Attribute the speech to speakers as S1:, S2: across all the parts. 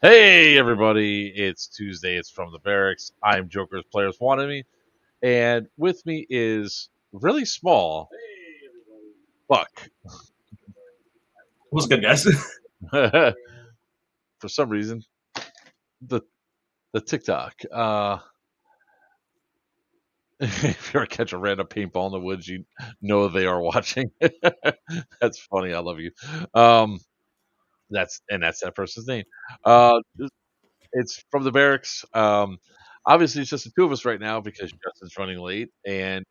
S1: Hey everybody, it's Tuesday, it's from the barracks. I'm Joker's Players Wanted Me, and with me is really small Buck.
S2: What's good, guys?
S1: For some reason, the the TikTok. If you ever catch a random paintball in the woods, you know they are watching. That's funny, I love you. Um that's that person's name. Uh it's from the barracks. Obviously, it's just the two of us right now because Justin's running late, and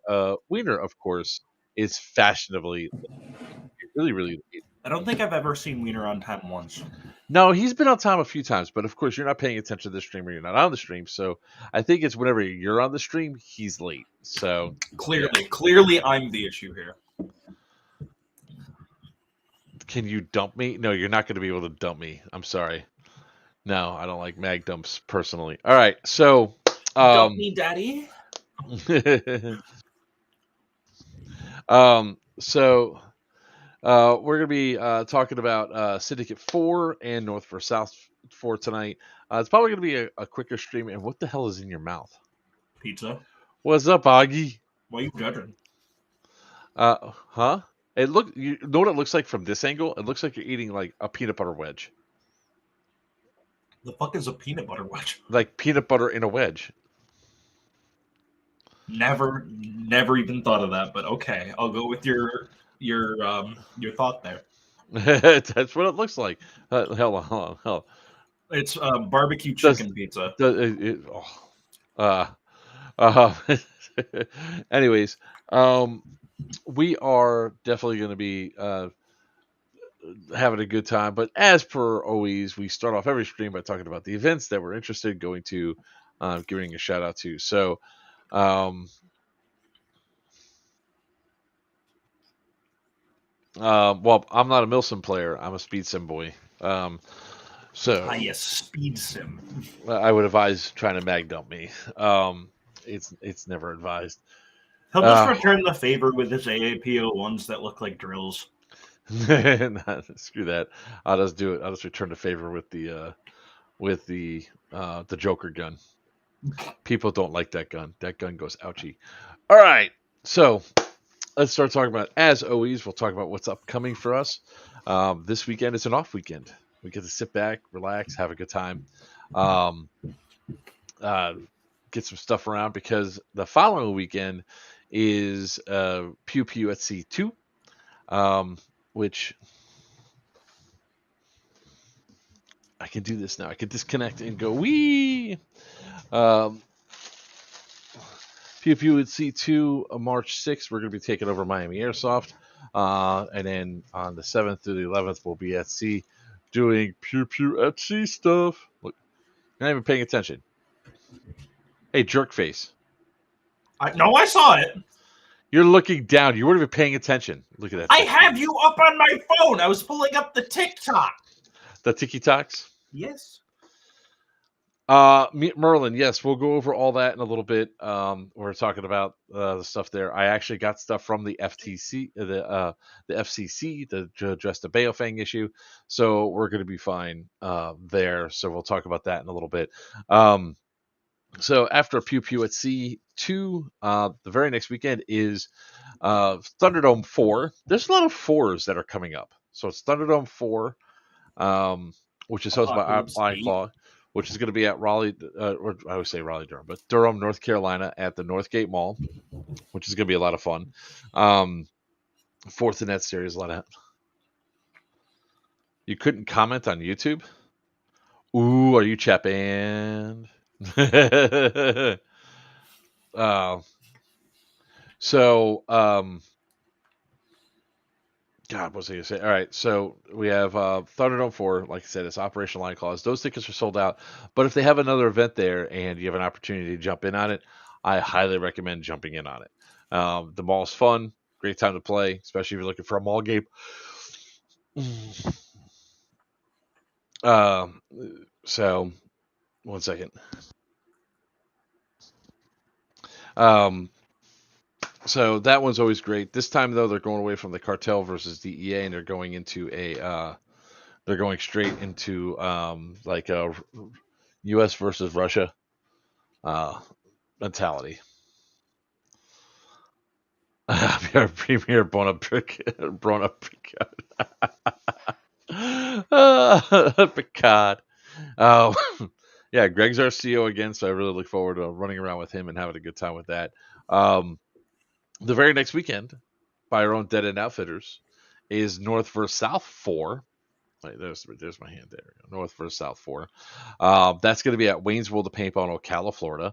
S1: Wiener, of course, is fashionably really, really late.
S2: I don't think I've ever seen Wiener on time once.
S1: No, he's been on time a few times, but of course, you're not paying attention to the stream or you're not on the stream. So I think it's whenever you're on the stream, he's late. So yeah,
S2: Clearly, I'm the issue here.
S1: can you dump me? No, you're not going to be able to dump me. I'm sorry. No, I don't like mag dumps personally. All right, so
S2: Dump
S1: um,
S2: me, daddy.
S1: so we're going to be talking about Syndicate 4 and North for South 4 tonight. It's probably going to be a quicker stream. And what the hell is in your mouth?
S2: Pizza.
S1: What's up, Augie?
S2: Why are you judging?
S1: Huh? You know what it looks like from this angle? It looks like you're eating like a peanut butter wedge,
S2: The fuck is a peanut butter wedge?
S1: like peanut butter in a wedge.
S2: Never even thought of that. But okay, I'll go with your thought there.
S1: That's what it looks like. Hell.
S2: It's barbecue
S1: Does,
S2: chicken pizza.
S1: oh, uh, uh, anyways, we are definitely going to be having a good time. But as per always, we start off every stream by talking about the events that we're interested in going to, giving a shout out to. So, um, well, I'm not a Milsim player. I'm a Speed Sim boy. So
S2: Yes, speed sim.
S1: I would advise trying to mag dump me. It's never advised.
S2: He'll just
S1: Uh,
S2: return the favor with his AAPO ones that look like drills.
S1: screw that. I'll just do it. I'll just return the favor with the Joker gun. People don't like that gun. That gun goes ouchie. All right, so let's start talking about. As always, we'll talk about what's upcoming for us. This weekend is an off weekend. We get to sit back, relax, have a good time, um, uh, get some stuff around because the following weekend is Pew Pew at C2, which I can do this now. I can disconnect and go wee. Um, Pew Pew at C2, March 6th, we're going to be taking over Miami Airsoft. And then on the 7th through the 11th, we'll be at C doing Pew Pew at C stuff. Look, you're not even paying attention. Hey, jerk face.
S2: No, I saw it.
S1: You're looking down. You weren't even paying attention. Look at that.
S2: I have you up on my phone. I was pulling up the TikTok.
S1: The Tiki Talks?
S2: Yes.
S1: Merlin, yes, we'll go over all that in a little bit. We're talking about the stuff there. I actually got stuff from the the FCC to address the Baofeng issue, so we're going to be fine there. So we'll talk about that in a little bit. So after Pew Pew at C2, the very next weekend is Thunderdome 4. There's a lot of 4s that are coming up. So it's Thunderdome 4, which is hosted by Claw, which is going to be at Raleigh, or I always say Raleigh Durham, but Durham, North Carolina, at the Northgate Mall, which is going to be a lot of fun. Fourth in that series, a lot of. You couldn't comment on YouTube? Ooh, are you chat banned? So, God, what was I going to say? All right, so we have Thunderdome 4. Like I said, it's Operation Line Clause. Those tickets are sold out. But if they have another event there and you have an opportunity to jump in on it, I highly recommend jumping in on it. The mall's fun. Great time to play, especially if you're looking for a mall game. So, one second. So that one's always great. This time, though, they're going away from the cartel versus DEA, and they're going into a they're going straight into like a U.S. versus Russia mentality. Our premier Picard. Picard. Oh, yeah, Greg's our CEO again, so I really look forward to running around with him and having a good time with that. The very next weekend, by our own Dead End Outfitters, is North versus South 4. Wait, there's my hand there. North versus South 4. That's going to be at Wayne's World of Paintball in Ocala, Florida.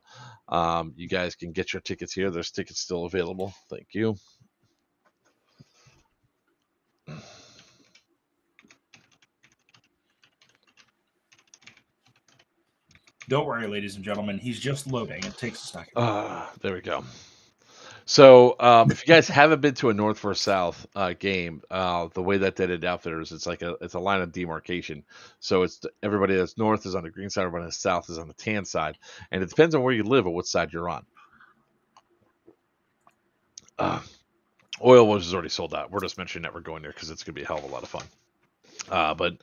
S1: You guys can get your tickets here. There's tickets still available. Thank you.
S2: Don't worry, ladies and gentlemen. He's just loading. It takes a second.
S1: There we go. So, if you guys haven't been to a North versus South game, the way that Dead End Outfitters, it's a line of demarcation. So everybody that's north is on the green side, everybody that's south is on the tan side, and it depends on where you live or what side you're on. Oil was already sold out. We're just mentioning that we're going there because it's going to be a hell of a lot of fun. But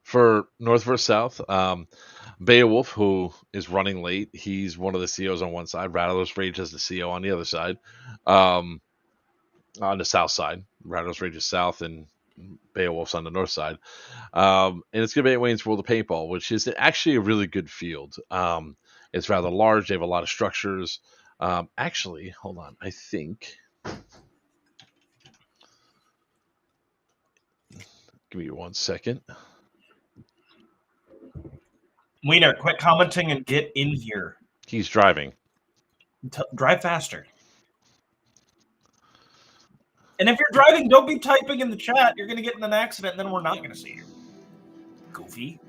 S1: for North versus South, Beowulf, who is running late, he's one of the CEOs on one side. Rattler's Rage is the CEO on the other side. On the south side, Rattler's Rage is south, and Beowulf's on the north side. And it's going to be at Wayne's World of Paintball, which is actually a really good field. It's rather large. They have a lot of structures. Actually, hold on. I think. Give me 1 second.
S2: Wiener, quit commenting and get in here.
S1: He's driving.
S2: Drive faster. And if you're driving, don't be typing in the chat. You're going to get in an accident, and then we're not going to see you. Goofy.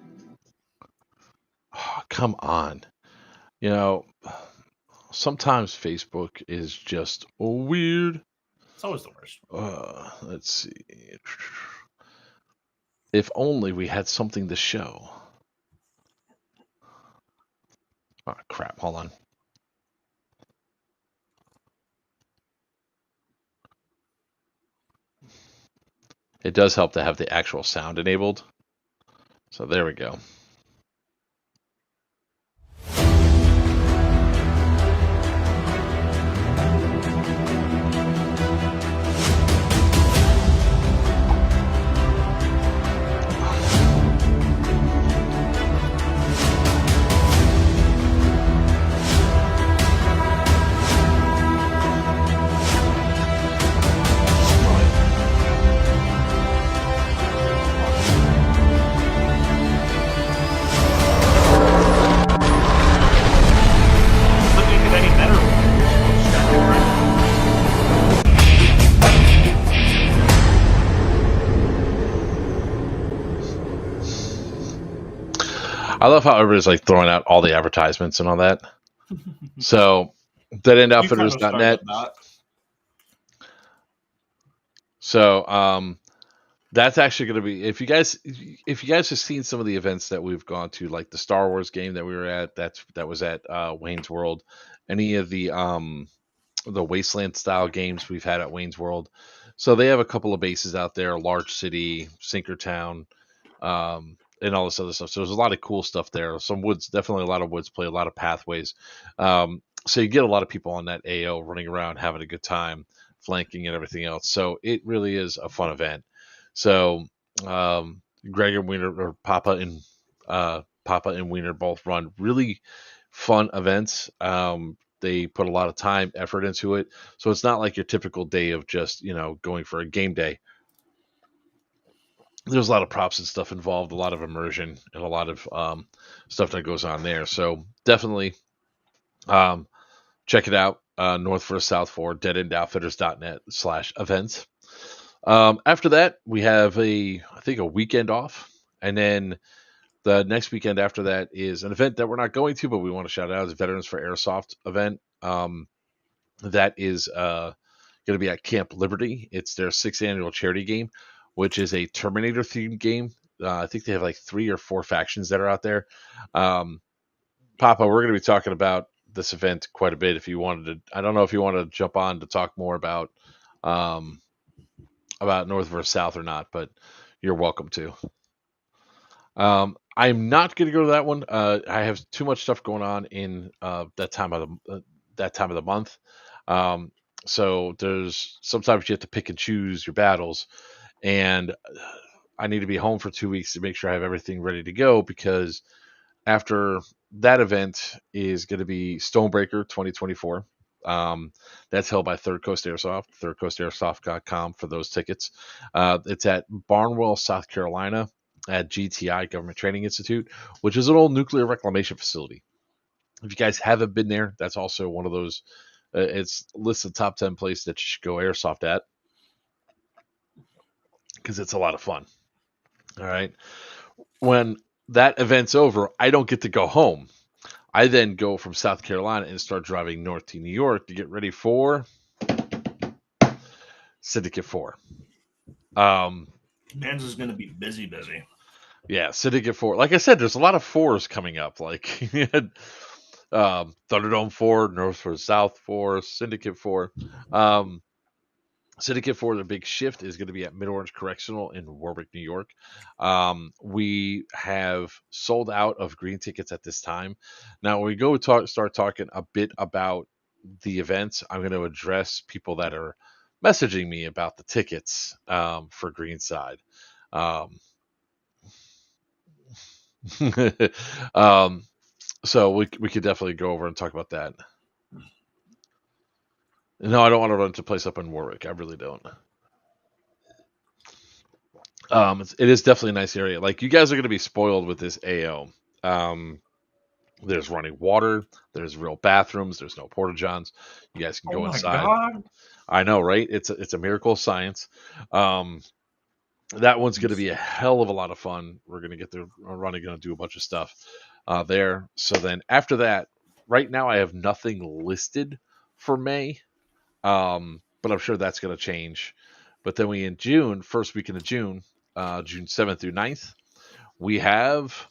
S1: Oh, come on. You know, sometimes Facebook is just weird.
S2: It's always the worst.
S1: Let's see. If only we had something to show. Oh, crap. Hold on. It does help to have the actual sound enabled. So there we go. I love how everybody's like throwing out all the advertisements and all that. So, deadendoutfitters.net. So, that's actually going to be if you guys have seen some of the events that we've gone to, like the Star Wars game that we were at, that was at Wayne's World, any of the Wasteland style games we've had at Wayne's World. So they have a couple of bases out there, Large City, Sinkertown, and all this other stuff. So there's a lot of cool stuff there. Some woods, definitely a lot of woods play, a lot of pathways. So you get a lot of people on that AO running around, having a good time, flanking and everything else. So it really is a fun event. So Greg and Wiener, or Papa and Wiener both run really fun events. They put a lot of time, effort into it. So it's not like your typical day of just, going for a game day. There's a lot of props and stuff involved, a lot of immersion, and a lot of stuff that goes on there. So definitely check it out. North for South for deadendoutfitters.net/events. After that, we have I think a weekend off. And then the next weekend after that is an event that we're not going to, but we want to shout out. It's Veterans for Airsoft event. That is going to be at Camp Liberty. It's their 6th annual charity game, which is a Terminator themed game. I think they have like 3 or 4 factions that are out there. Papa, we're going to be talking about this event quite a bit. If you wanted to, I don't know if you want to jump on to talk more about North versus South or not, but you're welcome to. I'm not going to go to that one. I have too much stuff going on in that time of the month. Um, so there's sometimes you have to pick and choose your battles, and I need to be home for 2 weeks to make sure I have everything ready to go because after that event is going to be Stonebreaker 2024. That's held by Third Coast Airsoft, thirdcoastairsoft.com for those tickets. It's at Barnwell, South Carolina, at GTI, Government Training Institute, which is an old nuclear reclamation facility. If you guys haven't been there, that's also one of those. It's listed top 10 places that you should go airsoft at because it's a lot of fun. All right. When that event's over, I don't get to go home. I then go from South Carolina and start driving north to New York to get ready for Syndicate 4.
S2: Man's is going to be busy.
S1: Yeah, Syndicate 4. Like I said, there's a lot of 4s coming up. Like you had Thunderdome 4, North 4, South 4, Syndicate 4. Syndicate 4, the big shift is going to be at Mid Orange Correctional in Warwick, New York. We have sold out of green tickets at this time. Now, when we start talking a bit about the events, I'm going to address people that are messaging me about the tickets for Greenside. So we could definitely go over and talk about that. No, I don't want to run to a place up in Warwick. I really don't. It is definitely a nice area. Like you guys are going to be spoiled with this AO. There's running water. There's real bathrooms. There's no porta johns. You guys can go inside.
S2: God.
S1: I know, right? It's a miracle of science. That one's going to be a hell of a lot of fun. We're going to get there. We're going to do a bunch of stuff there. So then after that, right now I have nothing listed for May, but I'm sure that's going to change. But then in June, first weekend of June, June 7th through 9th, we have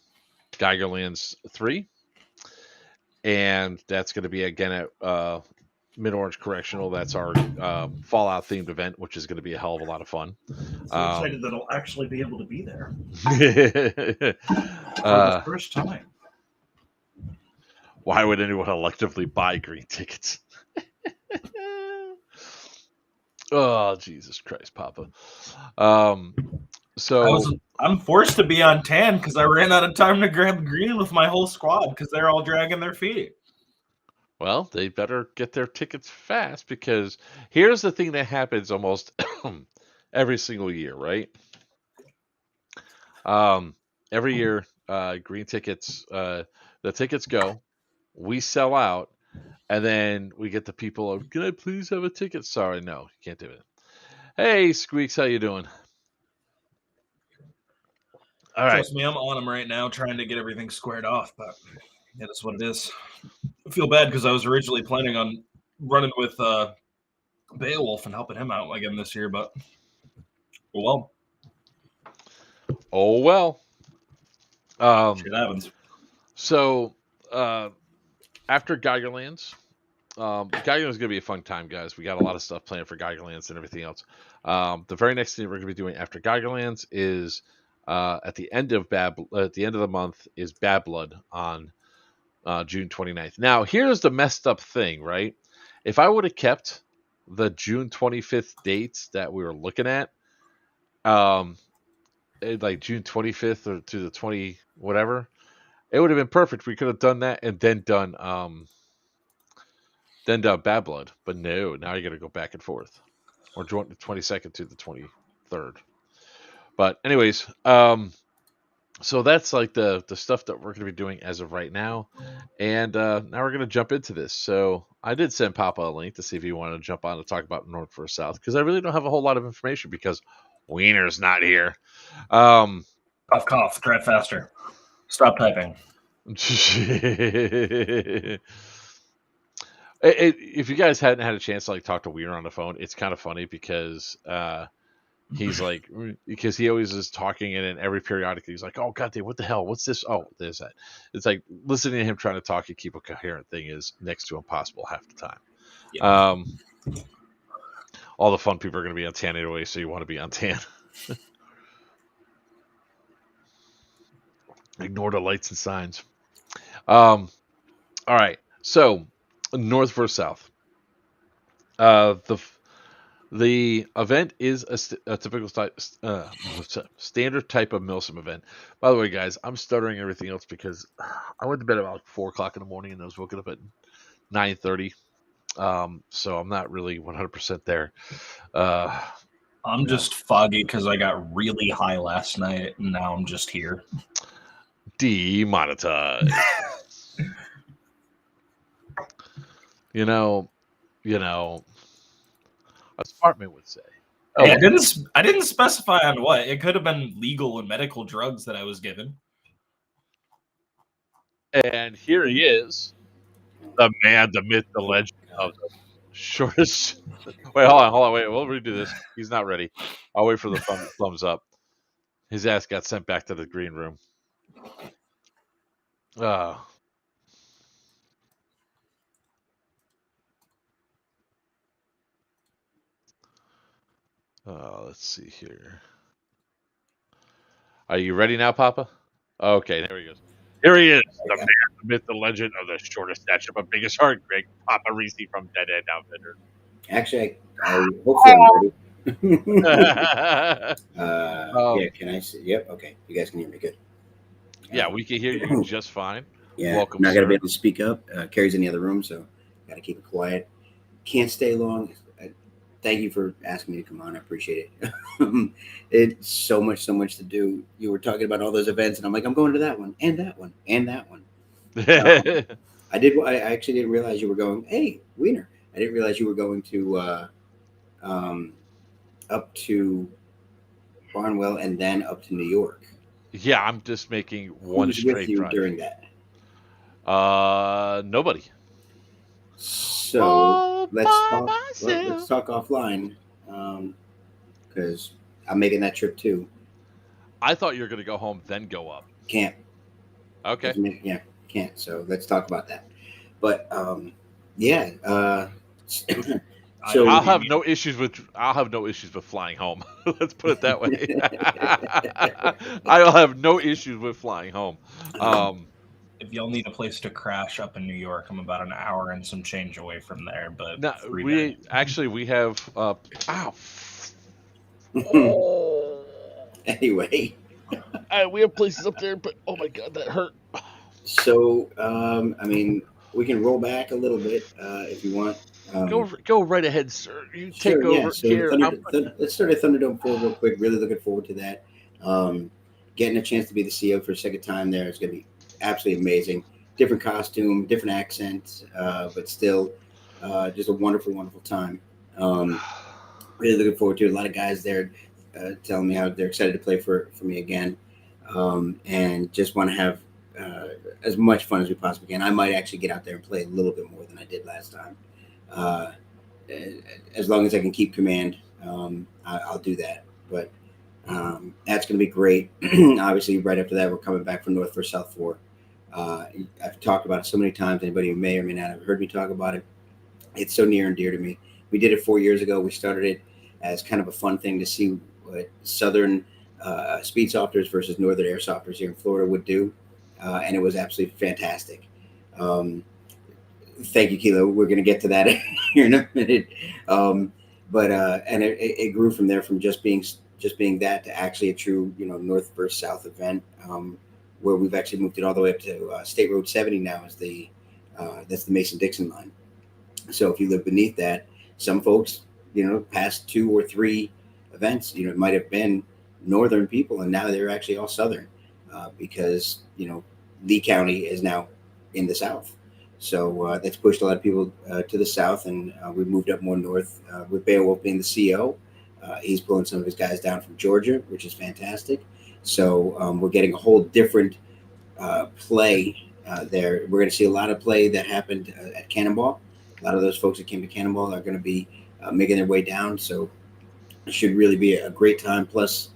S1: Geigerlands 3. And that's going to be again at Mid Orange Correctional. That's our Fallout themed event, which is going to be a hell of a lot of fun.
S2: I'm excited that I'll actually be able to be there
S1: for
S2: the first time.
S1: Why would anyone electively buy green tickets? Oh, Jesus Christ, Papa. So
S2: I'm forced to be on tan because I ran out of time to grab green with my whole squad because they're all dragging their feet.
S1: Well, they better get their tickets fast because here's the thing that happens almost every single year, right? Every year, green tickets, the tickets go, we sell out, and then we get the people of, can I please have a ticket? Sorry, no, you can't do it. Hey, Squeaks, how you doing? All right.
S2: Trust me, I'm on them right now trying to get everything squared off, but yeah, that's what it is. I feel bad because I was originally planning on running with Beowulf and helping him out again this year, but well.
S1: Oh, well.
S2: Shit happens.
S1: So, after Geigerlands, Geigerlands is going to be a fun time, guys. We got a lot of stuff planned for Geigerlands and everything else. The very next thing we're going to be doing after Geigerlands is at the end of the month is Bad Blood on June 29th. Now, here's the messed up thing, right? If I would have kept the June 25th dates that we were looking at, like June 25th or to the 20 whatever, it would have been perfect. We could have done that and then done Bad Blood. But no, now you got to go back and forth, or join the 22nd to the 23rd. But anyways, so that's like the stuff that we're going to be doing as of right now. And now we're going to jump into this. So I did send Papa a link to see if he wanted to jump on to talk about North versus South, because I really don't have a whole lot of information because Wiener's not here.
S2: Cough, drive faster. Stop typing.
S1: If you guys hadn't had a chance to like talk to Wiener on the phone, it's kind of funny because he's like, because he always is talking, and then every periodically he's like, oh god damn, what the hell, what's this, oh there's that. It's like listening to him trying to talk and keep a coherent thing is next to impossible half the time. Yeah. All the fun people are going to be on tan anyway, so you want to be on tan. Ignore the lights and signs. All right. So, north versus south. The event is a typical standard type of Milsim event. By the way, guys, I'm stuttering everything else because I went to bed about 4 o'clock in the morning and I was woken up at 9:30. So I'm not really 100% there.
S2: I'm just foggy because I got really high last night, and now I'm just here.
S1: Demonetized. you know, a smart man would say.
S2: Oh, hey, I didn't specify on what. It could have been legal and medical drugs that I was given.
S1: And here he is, the man, the myth, the legend of the shortest. Wait, hold on. Wait, we'll redo this. He's not ready. I'll wait for the thumbs up. His ass got sent back to the green room. Let's see here. Are you ready now, Papa? Okay, there he goes. Here he is, the man, the myth, the legend of the shortest stature but biggest heart, Greg Papa Reese from Dead End Outfitter.
S3: Actually, hopefully I'm ready. Yeah, can I see? Yep, okay. You guys can hear me good.
S1: Yeah, we can hear you just fine.
S3: Yeah,
S1: welcome.
S3: I'm not going to be able to speak up. Carrie's in the other room, so got to keep it quiet. Can't stay long. Thank you for asking me to come on. I appreciate it. It's so much to do. You were talking about all those events, and I'm like, I'm going to that one, and that one, and that one. I actually didn't realize you were going. Hey, Wiener. I didn't realize you were going to up to Barnwell and then up to New York.
S1: Yeah, I'm just making one
S3: Who's
S1: straight
S3: with you
S1: drive.
S3: during that?
S1: Nobody.
S3: So let's talk offline, because I'm making that trip too.
S1: I thought you were going to go home then go up.
S3: Can't.
S1: Okay.
S3: Yeah, can't. So let's talk about that. But yeah.
S1: So I'll have no issues with flying home. Let's put it that way. I'll have no issues with flying home.
S2: If y'all need a place to crash up in New York, I'm about an hour and some change away from there. But
S1: no, we have.
S3: Anyway,
S1: we have places up there, but oh my god, that hurt.
S3: So I mean, we can roll back a little bit if you want.
S1: Go right ahead, sir. You take over.
S3: Yeah. So let's start at Thunderdome 4 real quick. Really looking forward to that. Getting a chance to be the CEO for a second time there is going to be absolutely amazing. Different costume, different accents, but still just a wonderful time. Really looking forward to it. A lot of guys there telling me how they're excited to play for me again, and just want to have as much fun as we possibly can. I might actually get out there and play a little bit more than I did last time. As long as I can keep command, I'll do that. But that's going to be great. Obviously, right after that, we're coming back from North versus South 4. I've talked about it so many times. Anybody who may or may not have heard me talk about it, it's so near and dear to me. We did it 4 years ago. We started it as kind of a fun thing to see what Southern speed softers versus Northern air softers here in Florida would do. And it was absolutely fantastic. Thank you, Kilo. We're going to get to that here in a minute. But it grew from there, from just being that to actually a true, North versus South event, where we've actually moved it all the way up to State Road 70 now as that's the Mason-Dixon line. So if you live beneath that, some folks, past 2 or 3 events, it might have been Northern people, and now they're actually all Southern because, Lee County is now in the South. So that's pushed a lot of people to the South, and we've moved up more north with Beowulf being the CEO. He's pulling some of his guys down from Georgia, which is fantastic. So we're getting a whole different play there. We're going to see a lot of play that happened at Cannonball. A lot of those folks that came to Cannonball are going to be making their way down. So it should really be a great time. Plus,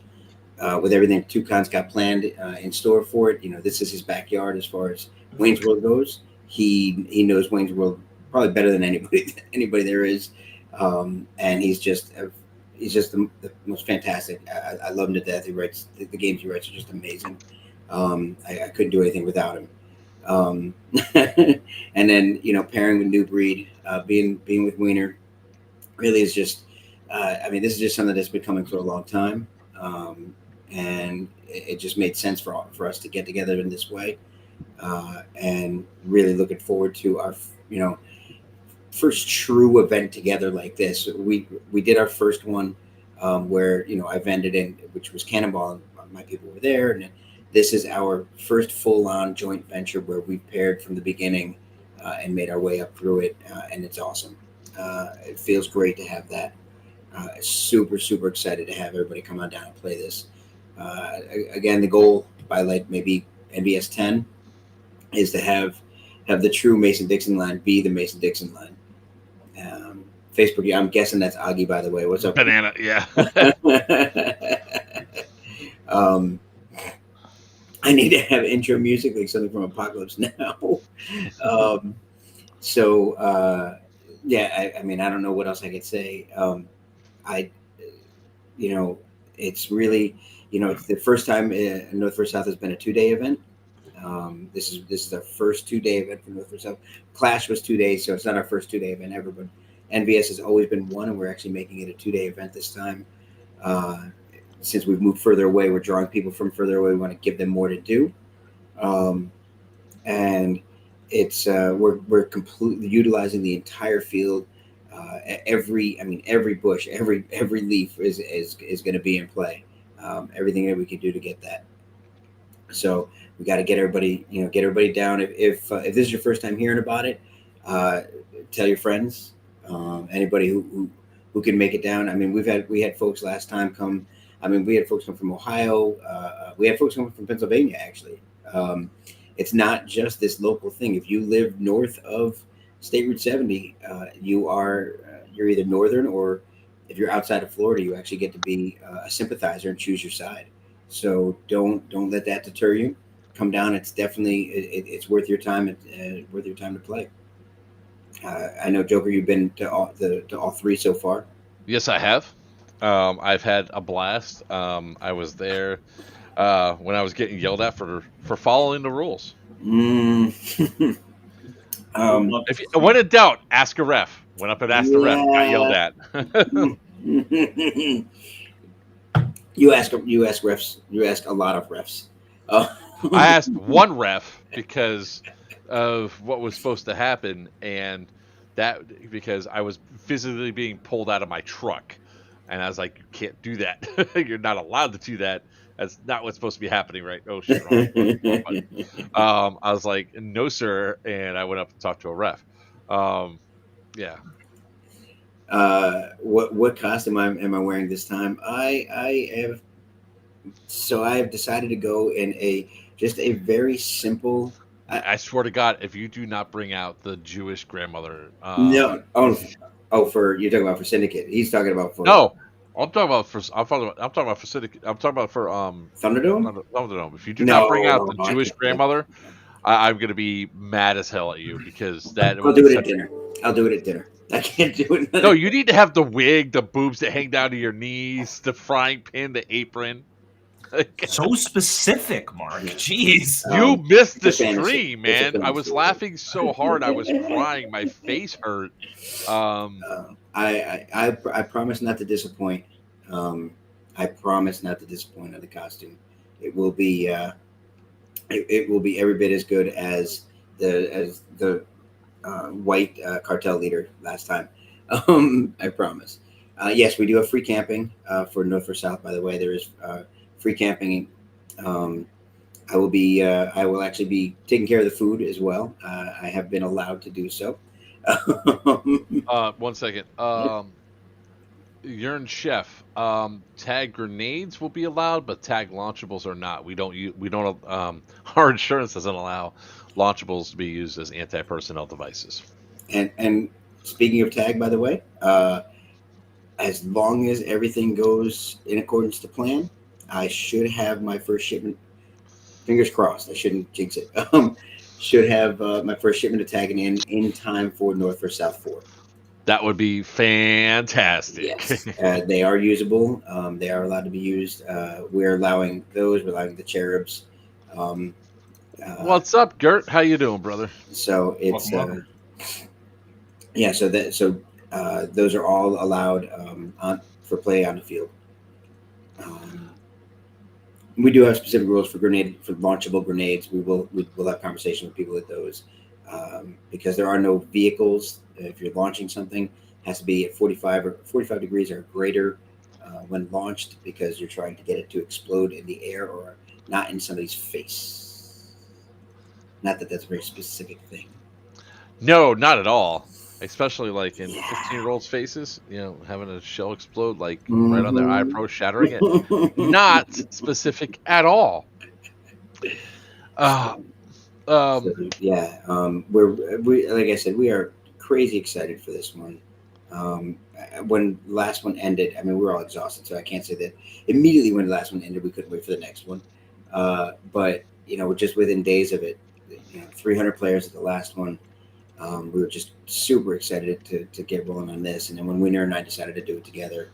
S3: with everything Toucan's got planned in store for it, this is his backyard as far as Wayne's World goes. He knows Wayne's World probably better than anybody there is, and he's just the most fantastic. I love him to death. He writes the games he writes are just amazing. I couldn't do anything without him. And then pairing with New Breed, being with Wiener, really is just. I mean, this is just something that's been coming for a long time, and it just made sense for us to get together in this way, and really looking forward to our first true event together like this. We did our first one where I vended in, which was Cannonball, and my people were there, and this is our first full-on joint venture where we paired from the beginning and made our way up through it, and it's awesome. It feels great to have that. Super excited to have everybody come on down and play this. Again, the goal by like maybe NVS 10 is to have the true Mason-Dixon line be the Mason-Dixon line. Facebook, yeah, I'm guessing that's Augie, by the way. What's up?
S1: Banana, yeah.
S3: I need to have intro music, like something from Apocalypse Now. Yeah, I mean, I don't know what else I could say. It's really, it's the first time North vs. South has been a 2-day event. This is our first 2-day event for North vs. South. Clash was 2 days, so it's not our first 2-day event ever, but NVS has always been one, and we're actually making it a 2-day event this time. Since we've moved further away, we're drawing people from further away. We want to give them more to do. And it's we're completely utilizing the entire field. Every bush, every leaf is going to be in play. Everything that we can do to get that. So we got to get everybody down. If this is your first time hearing about it, tell your friends. Anybody who can make it down. I mean, we had folks last time come. I mean, we had folks come from Ohio. We had folks come from Pennsylvania, actually. It's not just this local thing. If you live north of State Route 70, you're either northern, or if you're outside of Florida, you actually get to be a sympathizer and choose your side. So don't let that deter you. Come down. It's definitely it's worth your time. Worth your time to play. I know, Joker, you've been to all 3 so far.
S1: Yes, I have. I've had a blast. I was there when I was getting yelled at for following the rules. When in doubt, ask a ref. Went up and asked the ref, got yelled at.
S3: You ask refs. You ask a lot of refs.
S1: I asked one ref because of what was supposed to happen, and that because I was physically being pulled out of my truck, and I was like, "You can't do that. You're not allowed to do that. That's not what's supposed to be happening, right?" Oh shit! But, I was like, "No, sir," and I went up and talked to a ref. Yeah.
S3: What costume am I wearing this time? I have decided to go in just a very simple.
S1: I swear to God, if you do not bring out the Jewish grandmother,
S3: no, you're talking about for Syndicate. He's talking about for
S1: no. I'm talking about for Syndicate. I'm talking about for
S3: Thunderdome.
S1: Thunderdome. If you do not bring out the Jewish grandmother, I'm gonna be mad as hell at you because that.
S3: I'll do it at dinner. I can't do it.
S1: No, you need to have the wig, the boobs that hang down to your knees, the frying pan, the apron.
S2: So specific, Mark. Jeez.
S1: You missed the stream, man. I was laughing so hard I was crying. My face hurt.
S3: I promise not to disappoint. I promise not to disappoint on the costume. It will be it will be every bit as good as the white cartel leader last time. I promise. Yes, we do have free camping for North or South. By the way, there is free camping. I will actually be taking care of the food as well. I have been allowed to do so.
S1: 1 second. Yearn Chef. Tag grenades will be allowed, but tag launchables are not. We don't. Our insurance doesn't allow launchables to be used as anti-personnel devices.
S3: And speaking of tag, by the way, as long as everything goes in accordance to plan, I should have my first shipment. Fingers crossed. I shouldn't jinx it. Should have my first shipment of tagging in time for North or South 4.
S1: That would be fantastic.
S3: Yes, they are usable. They are allowed to be used. We're allowing those. We're allowing the cherubs.
S1: What's up, Gert? How you doing, brother?
S3: So it's
S2: Welcome.
S3: yeah. So those are all allowed for play on the field. We do have specific rules for launchable grenades. We will have conversation with people with those because there are no vehicles. If you're launching something, it has to be at 45 degrees or greater when launched because you're trying to get it to explode in the air or not in somebody's face. Not that that's a very specific thing.
S1: No, not at all. Especially like in
S3: Yeah.
S1: 15-year-olds' faces, having a shell explode like right on their eye
S3: Mhm.
S1: pro, shattering it. Not specific at all. Uh,
S3: So, yeah, we like I said, we are crazy excited for this one. When the last one ended, I mean, we were all exhausted, so I can't say that immediately when the last one ended, we couldn't wait for the next one. But just within days of it, 300 players at the last one. We were just super excited to get rolling on this, and then when Winner and I decided to do it together,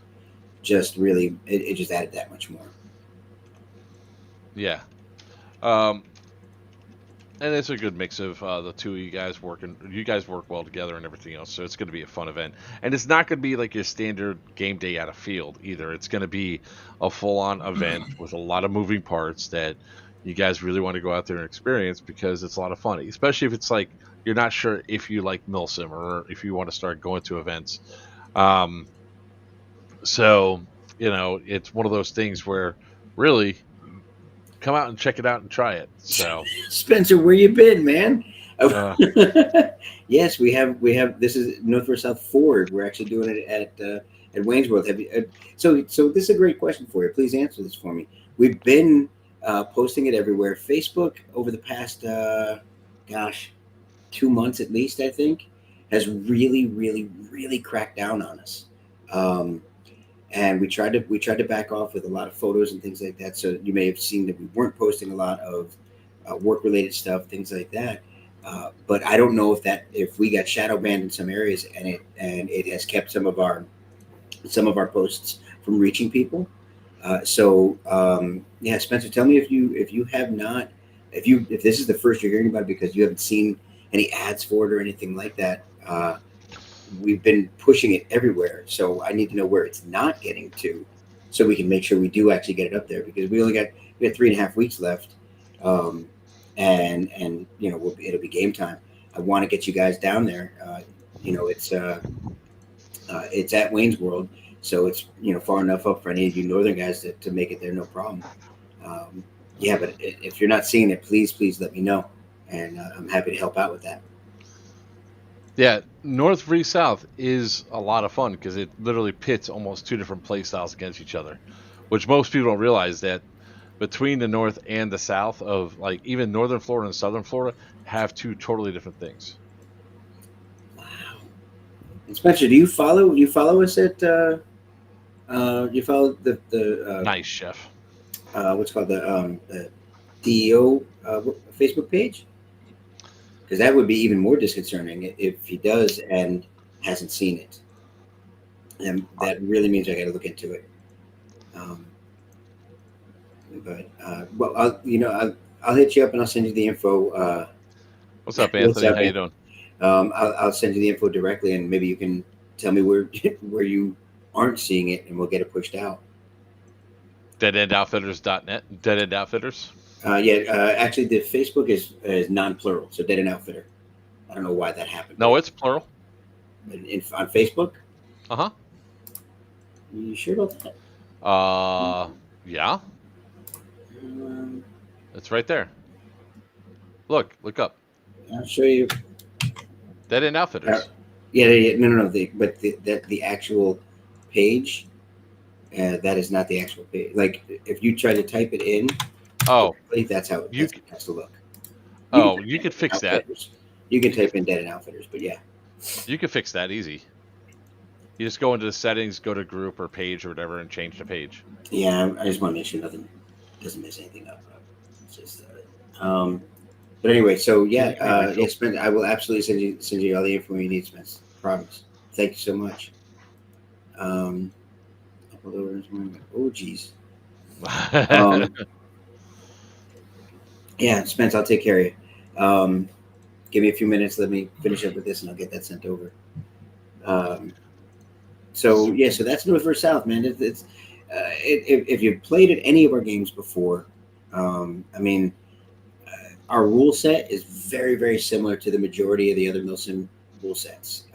S3: just really it just added that much more.
S1: yeah. And it's a good mix of the two of you guys working. You guys work well together and everything else, so it's going to be a fun event. And it's not going to be like your standard game day at a field either. It's going to be a full-on event with a lot of moving parts that you guys really want to go out there and experience because it's a lot of fun. Especially if it's like you're not sure if you like Milsim or if you want to start going to events. Um, so it's one of those things where really come out and check it out and try it. So.
S3: Spencer, where you been, man?
S1: Uh,
S3: Yes, we have. This is North versus South Ford. We're actually doing it at Wayne's World. Have you, so this is a great question for you. Please answer this for me. We've been posting it everywhere. Facebook over the past, 2 months at least, I think, has really, really, really cracked down on us. And we tried to back off with a lot of photos and things like that. So you may have seen that we weren't posting a lot of work related stuff, things like that. But I don't know if we got shadow banned in some areas and it has kept some of our posts from reaching people. Yeah, Spencer, tell me if you have not if this is the first you're hearing about it because you haven't seen any ads for it or anything like that. We've been pushing it everywhere, so I need to know where it's not getting to, so we can make sure we do actually get it up there because we got 3.5 weeks left, and it'll be game time. I want to get you guys down there. It's at Wayne's World, so it's far enough up for any of you northern guys to make it there, no problem. Yeah, but if you're not seeing it, please let me know, and I'm happy to help out with that.
S1: Yeah, North v South is a lot of fun because it literally pits almost two different play styles against each other, which most people don't realize that between the North and the South of like even Northern Florida and Southern Florida have two totally different things.
S3: Wow. And Spencer, do you follow us at you follow the
S1: Nice, chef.
S3: what's called the DEO Facebook page? Because that would be even more disconcerting if he does and hasn't seen it, and that really means I got to look into it. Well, I'll hit you up and I'll send you the info.
S1: What's up, Anthony? How you doing?
S3: I'll send you the info directly, and maybe you can tell me where where you aren't seeing it, and we'll get it pushed out.
S1: DeadEndOutfitters.net. Dead End Outfitters.
S3: Actually, the Facebook is non-plural, so Dead End Outfitter. I don't know why that happened.
S1: No, it's plural.
S3: On Facebook.
S1: Uh-huh.
S3: You sure about that?
S1: Yeah. It's right there. Look up.
S3: I'll show you.
S1: Dead End Outfitters.
S3: No. The actual page, that is not the actual page. Like if you try to type it in, that's how it has to look.
S1: You could fix that.
S3: You can type in Dead End Outfitters, but yeah.
S1: You can fix that easy. You just go into the settings, go to group or page or whatever, and change the page.
S3: Yeah, I just want to make sure nothing doesn't mess anything up. It's just, but anyway, so yeah, Spence, I will absolutely send you all the info you need, Spence. Promise. Thank you so much. Oh, geez. Yeah, Spence, I'll take care of you. Give me a few minutes. Let me finish up with this, and I'll get that sent over. So yeah, so that's North versus South, man. If you've played at any of our games before, I mean, our rule set is very, very similar to the majority of the other Milsim rule sets.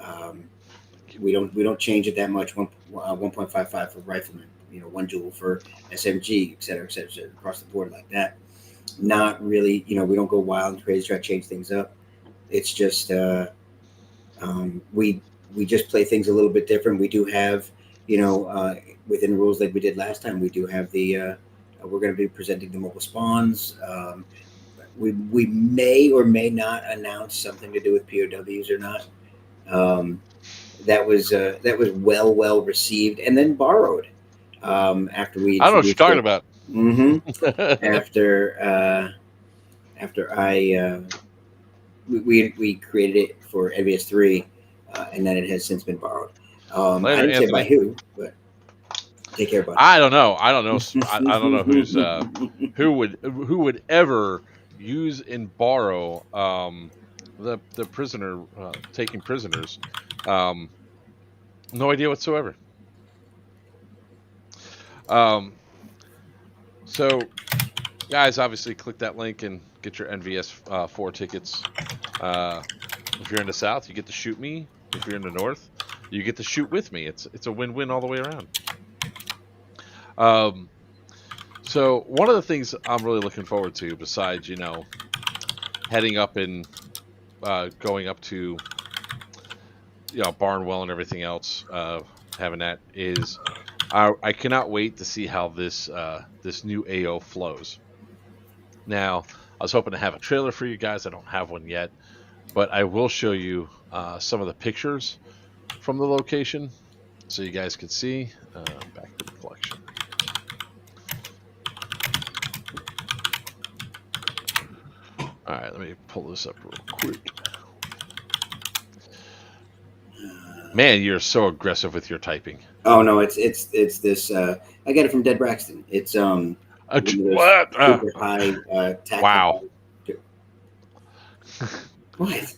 S3: We don't change it that much. 1.55 for riflemen, 1 joule for SMG, et cetera, across the board like that. Not really, we don't go wild and crazy, try to change things up. It's just we just play things a little bit different. We do have, within rules like we did last time, we do have we're going to be presenting the mobile spawns. We may or may not announce something to do with POWs or not. That was well received and then borrowed after we
S1: I don't know what you're talking about.
S3: After we created it for NVS3, and then it has since been borrowed.
S1: Later,
S3: I didn't say by
S1: Anthony.
S3: who, but take care, buddy.
S1: I don't know. I don't know who's who would ever use and borrow the prisoner taking prisoners. No idea whatsoever. So, guys, obviously click that link and get your NVS4 tickets. If you're in the South, you get to shoot me. If you're in the North, you get to shoot with me. It's a win-win all the way around. So one of the things I'm really looking forward to, besides heading up and going up to Barnwell and everything else, having that is I cannot wait to see how this new AO flows. Now, I was hoping to have a trailer for you guys. I don't have one yet, but I will show you some of the pictures from the location so you guys can see. Back to the collection. All right, let me pull this up real quick. Man, you're so aggressive with your typing.
S3: Oh no, it's this. I got it from Dead Braxton. It's
S1: what?
S3: Super high tactical.
S1: Wow.
S3: What?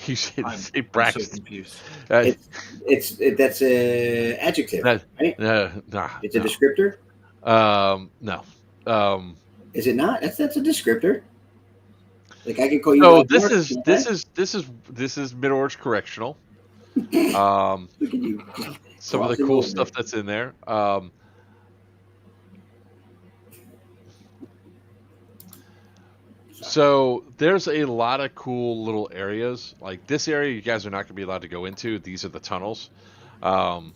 S1: You say
S2: I'm
S1: Braxton.
S2: so confused.
S3: That's a adjective, right? It's a descriptor.
S1: No.
S3: Is it not? That's a descriptor. Like I can call you.
S1: No, this is Mid-Orange Correctional.
S3: Look at you.
S1: Some of the cool stuff that's in there. So there's a lot of cool little areas. Like this area, you guys are not going to be allowed to go into. These are the tunnels, and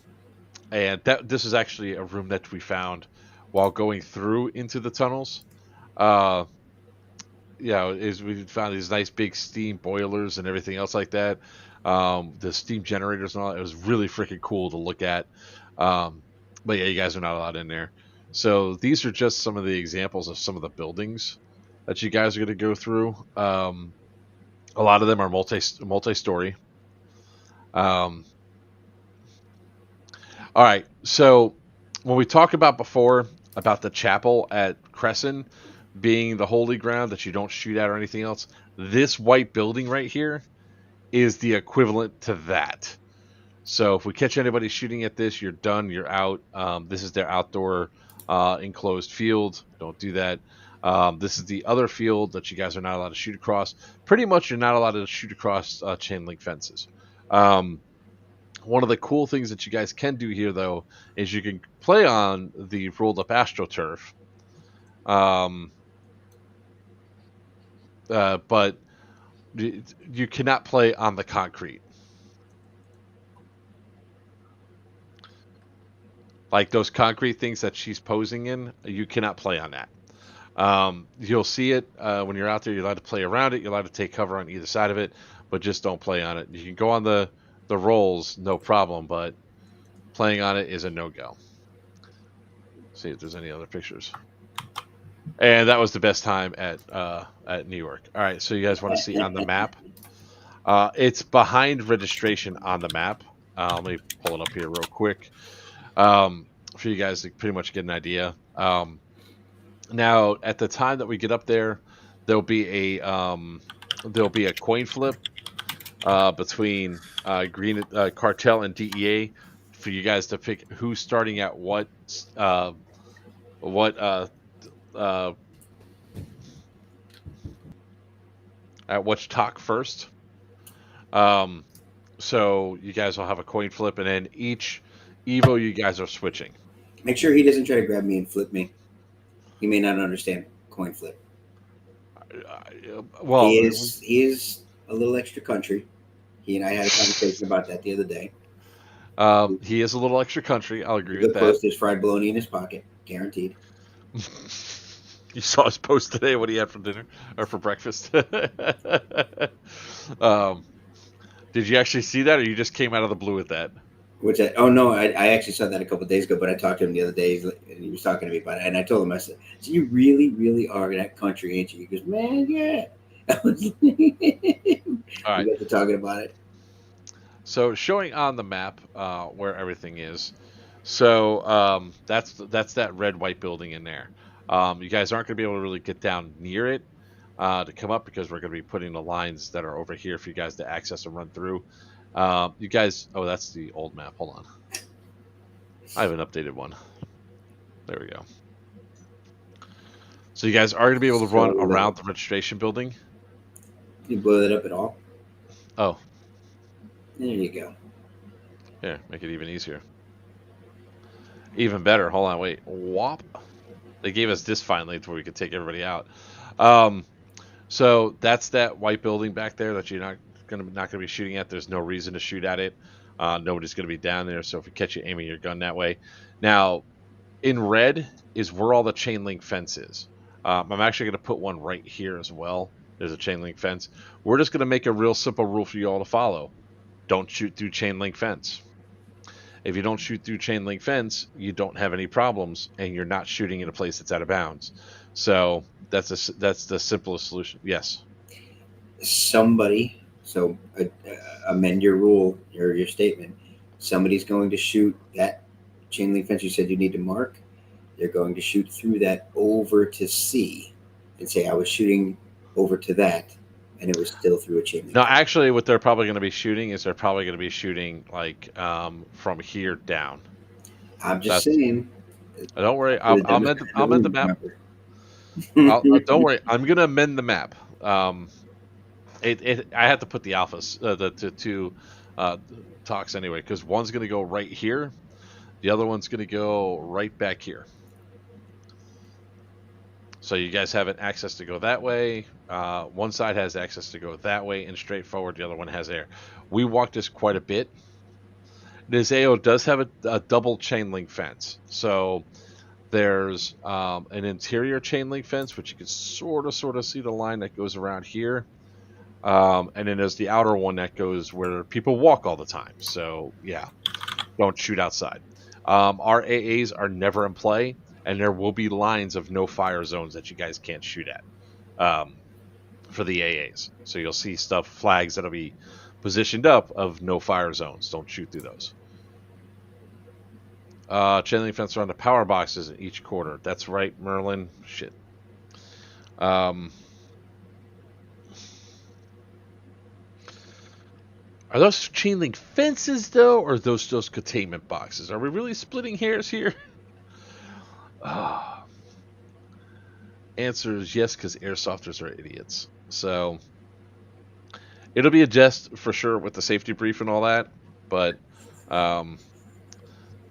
S1: this is actually a room that we found while going through into the tunnels. Is we found these nice big steam boilers and everything else like that. The steam generators and all that. It was really freaking cool to look at. But yeah, you guys are not allowed in there. So these are just some of the examples of some of the buildings that you guys are going to go through. A lot of them are multi-story. All right. So when we talked about before about the chapel at Crescent being the holy ground that you don't shoot at or anything else, this white building right here is the equivalent to that. So if we catch anybody shooting at this, you're done. You're out. This is their outdoor enclosed field. Don't do that. This is the other field that you guys are not allowed to shoot across. Pretty much you're not allowed to shoot across chain link fences. One of the cool things that you guys can do here, though, is you can play on the rolled up AstroTurf. But you cannot play on the concrete. Like those concrete things that she's posing in, you cannot play on that. You'll see it when you're out there. You're allowed to play around it. You're allowed to take cover on either side of it, but just don't play on it. You can go on the rolls, no problem, but playing on it is a no-go. See if there's any other pictures. And that was the best time at New York. All right, so you guys want to see on the map? It's behind registration on the map. Let me pull it up here real quick for you guys to pretty much get an idea. Now, at the time that we get up there, there'll be a coin flip between Green Cartel and DEA for you guys to pick who's starting at what uh, at which talk first. Um, so you guys will have a coin flip, and then each Evo you guys are switching.
S3: Make sure he doesn't try to grab me and flip me. He may not understand coin flip.
S1: Well,
S3: he is a little extra country. He and I had a conversation about that the other day.
S1: He is a little extra country. I'll agree
S3: The
S1: with that.
S3: post is fried bologna in his pocket, guaranteed.
S1: You saw his post today. What he had for dinner or for breakfast? Did you actually see that, or you just came out of the blue with that?
S3: Oh no, I actually saw that a couple of days ago, but I talked to him the other day, and he was talking to me about it, and I told him, I said, "So you really, really are that country, ain't you?" He goes, "Man, yeah."
S1: All right.
S3: We got to talking about it.
S1: So showing on the map where everything is. So that's that red white building in there. You guys aren't going to be able to really get down near it to come up because we're going to be putting the lines that are over here for you guys to access and run through. You guys, oh, that's the old map. Hold on. I have an updated one. There we go. So you guys are going to be able to run around the registration building.
S3: You blow that up at all?
S1: Oh.
S3: There you go.
S1: Here, make it even easier. Even better. Hold on, wait. Whop. They gave us this finally to where we could take everybody out. So that's that white building back there that you're not gonna be shooting at. There's no reason to shoot at it. Nobody's gonna be down there. So if we catch you aiming your gun that way, now in red is where all the chain link fence is. I'm actually gonna put one right here as well. There's a chain link fence. We're just gonna make a real simple rule for you all to follow. Don't shoot through chain link fence. If you don't shoot through chain link fence, you don't have any problems, and you're not shooting in a place that's out of bounds. So that's the simplest solution. Yes.
S3: Somebody, amend your rule or your statement. Somebody's going to shoot that chain link fence you said you need to mark. They're going to shoot through that over to C and say, I was shooting over to that, and it was still through a chain link.
S1: No, actually, what they're probably going to be shooting is they're probably going to be shooting like from here down.
S3: I'm just saying.
S1: Don't worry. I'll amend the map. Don't worry. I'm going to amend the map. I had to put the alphas, the two talks anyway, because one's going to go right here. The other one's going to go right back here. So you guys have access to go that way. One side has access to go that way and straight forward. The other one has air. We walked this quite a bit. This AO does have a double chain link fence. So there's an interior chain link fence, which you can sort of see the line that goes around here. And then there's the outer one that goes where people walk all the time. So yeah, don't shoot outside. Our AAs are never in play. And there will be lines of no fire zones that you guys can't shoot at for the AAs. So you'll see flags that'll be positioned up of no fire zones. Don't shoot through those. Chain link fence around the power boxes in each quarter. That's right, Merlin. Shit. Are those chain link fences, though, or are those containment boxes? Are we really splitting hairs here? Answer is yes, because airsofters are idiots. So it'll be a jest for sure with the safety brief and all that. But yeah,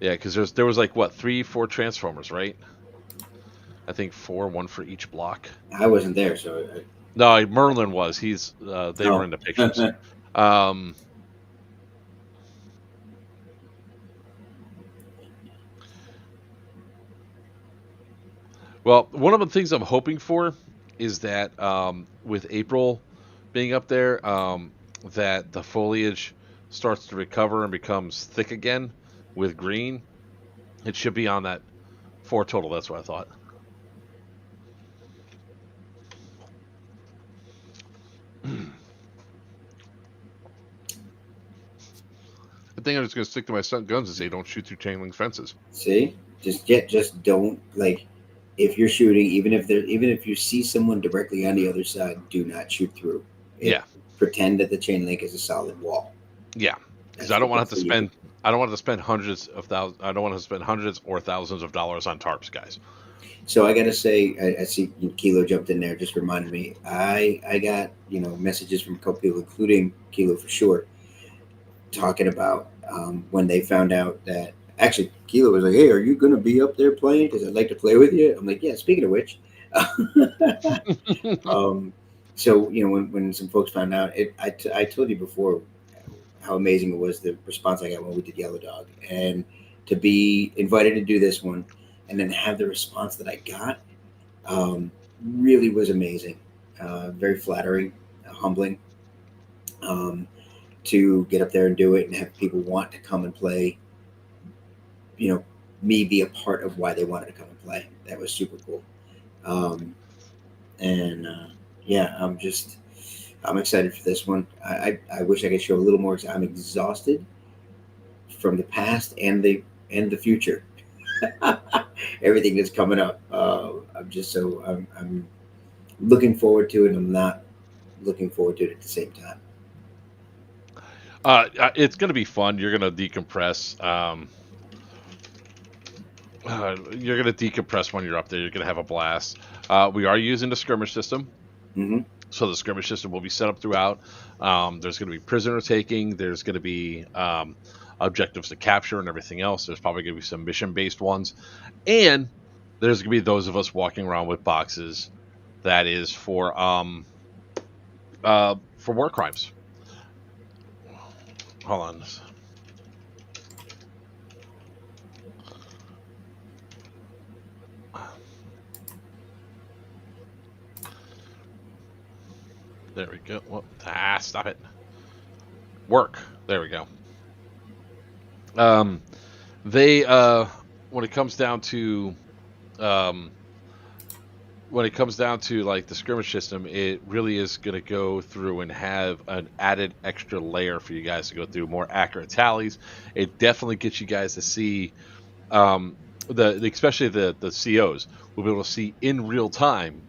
S1: because there was like what 3-4 transformers, right? I think 4, one for each block.
S3: I wasn't there, so
S1: no, Merlin was. He's they were in the pictures. Well, one of the things I'm hoping for is that with April being up there, that the foliage starts to recover and becomes thick again with green. It should be on that 4 total. That's what I thought. I think I'm just going to stick to my guns and say don't shoot through chain link fences.
S3: See? Just don't, like, if you're shooting, even if you see someone directly on the other side, do not shoot through.
S1: Yeah.
S3: Pretend that the chain link is a solid wall.
S1: Yeah, because
S3: That's
S1: I don't want
S3: that's
S1: to have to
S3: what you
S1: spend. I don't want to spend hundreds of thousands. I don't want to spend hundreds or thousands of dollars on tarps, guys.
S3: So I got to say, I see Kilo jumped in there, just reminded me. I got messages from a couple people, including Kilo for sure, talking about when they found out that actually Kilo was like, "Hey, are you going to be up there playing? Because I'd like to play with you." I'm like, "Yeah." Speaking of which, um, so when some folks found out, I told you before how amazing it was, the response I got when we did Yellow Dog, and to be invited to do this one, and then have the response that I got, really was amazing. Very flattering, humbling, to get up there and do it and have people want to come and play. Me be a part of why they wanted to come and play. That was super cool. Um, and yeah, I'm excited for this one. I wish I could show a little more. I'm exhausted from the past and the future. Everything that's coming up. I'm looking forward to it. And I'm not looking forward to it at the same time.
S1: It's going to be fun. You're going to decompress. You're going to decompress when you're up there. You're going to have a blast. We are using the skirmish system.
S3: Mm-hmm.
S1: So the skirmish system will be set up throughout. There's going to be prisoner taking. There's going to be objectives to capture and everything else. There's probably going to be some mission-based ones. And there's going to be those of us walking around with boxes that is for war crimes. Hold on. There we go. Whoop. Stop it. Work. There we go. They when it comes down to like the skirmish system, it really is going to go through and have an added extra layer for you guys to go through, more accurate tallies. It definitely gets you guys to see especially the COs will be able to see in real time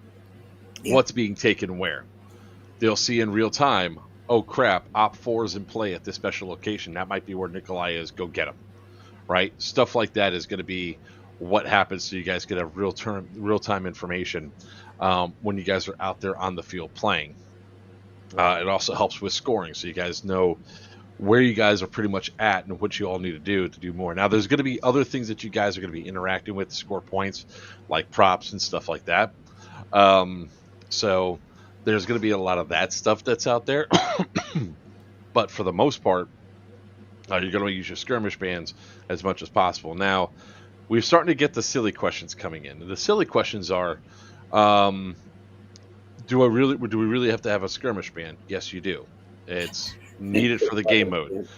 S1: what's being taken where. They'll see in real time, oh crap, Op 4 is in play at this special location. That might be where Nikolai is. Go get him. Right? Stuff like that is going to be what happens, so you guys get a real time information when you guys are out there on the field playing. It also helps with scoring, so you guys know where you guys are pretty much at and what you all need to do more. Now, there's going to be other things that you guys are going to be interacting with to score points, like props and stuff like that. So there's going to be a lot of that stuff that's out there. But for the most part, you're going to use your skirmish bands as much as possible. Now, we're starting to get the silly questions coming in. The silly questions are, do we really have to have a skirmish band? Yes, you do. It's needed for the game mode.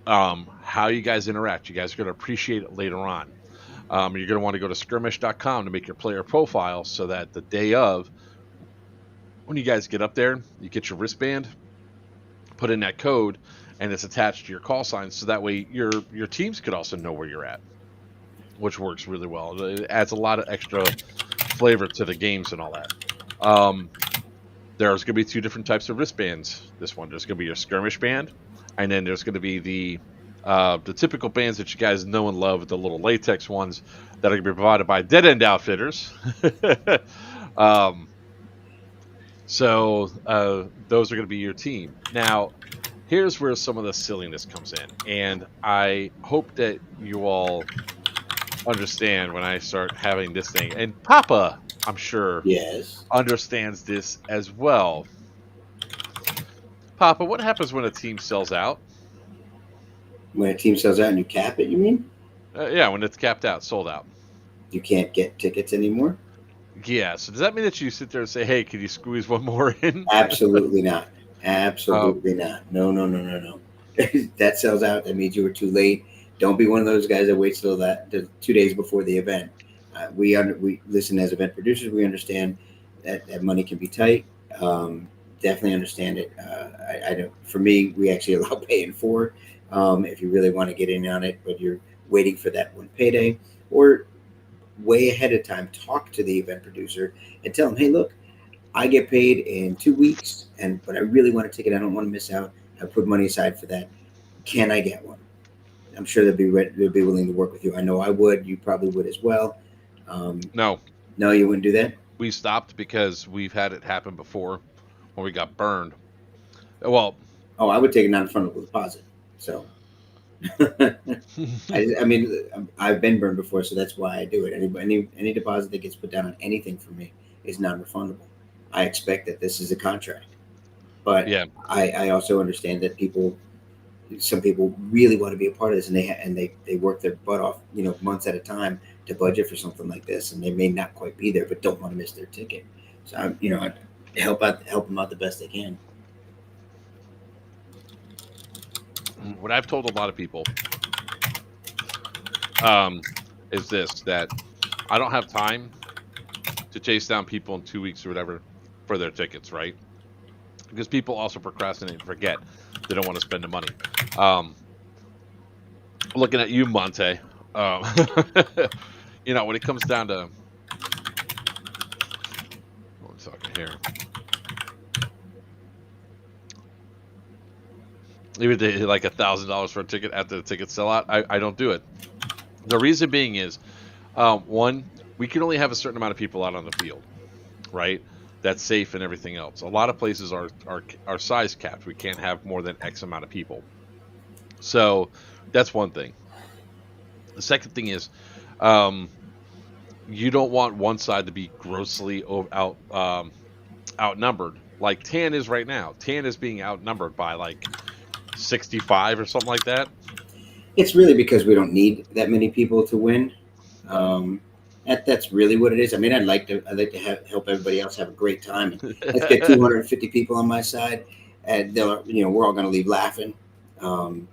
S1: How you guys interact, you guys are going to appreciate it later on. You're going to want to go to skirmish.com to make your player profile so that the day of, when you guys get up there, you get your wristband, put in that code, and it's attached to your call sign, so that way your teams could also know where you're at, which works really well. It adds a lot of extra flavor to the games and all that. There's going to be two different types of wristbands. This one, there's going to be your skirmish band, and then there's going to be the typical bands that you guys know and love, the little latex ones that are going to be provided by Dead End Outfitters. So those are going to be your team. Now, here's where some of the silliness comes in, and I hope that you all understand when I start having this thing. And Papa, I'm sure, understands this as well. Papa, what happens when a team sells out?
S3: When a team sells out and you cap it, you mean?
S1: Yeah, when it's capped out, sold out.
S3: You can't get tickets anymore?
S1: Yeah, so does that mean that you sit there and say, hey, can you squeeze one more in?
S3: Absolutely not. Absolutely not. No. That sells out. That means you were too late. Don't be one of those guys that waits till 2 days before the event. We listen, as event producers. We understand that money can be tight. Definitely understand it. I don't. For me, we actually allow pay in 4 if you really want to get in on it, but you're waiting for that one payday, or way ahead of time, talk to the event producer and tell them, hey, look, I get paid in 2 weeks, but I really want a ticket. I don't want to miss out. I put money aside for that. Can I get one? I'm sure they'd be willing to work with you. I know I would. You probably would as well.
S1: No,
S3: No, you wouldn't do that?
S1: we stopped because we've had it happen before when we got burned. Well,
S3: Oh, I would take a non-refundable deposit. So, I mean, I've been burned before, so that's why I do it. Any deposit that gets put down on anything for me is non-refundable. I expect that this is a contract, but
S1: yeah,
S3: I also understand that some people really want to be a part of this, and they work their butt off, months at a time to budget for something like this, and they may not quite be there, but don't want to miss their ticket. So I help them out the best they can.
S1: what I've told a lot of people is this, that I don't have time to chase down people in 2 weeks or whatever for their tickets, right? Because people also procrastinate and forget they don't want to spend the money. Looking at you, Monte, when it comes down to what I'm talking here, even like $1,000 for a ticket after the tickets sell out, I don't do it. The reason being is, one, we can only have a certain amount of people out on the field, right? That's safe and everything else. A lot of places are size capped. We can't have more than X amount of people. So that's one thing. The second thing is, you don't want one side to be grossly outnumbered, like Tan is right now. Tan is being outnumbered by like 65 or something like that.
S3: It's really because we don't need that many people to win. That's really what it is. I mean, I'd like to help everybody else have a great time. And let's get 250 people on my side, and we're all going to leave laughing. But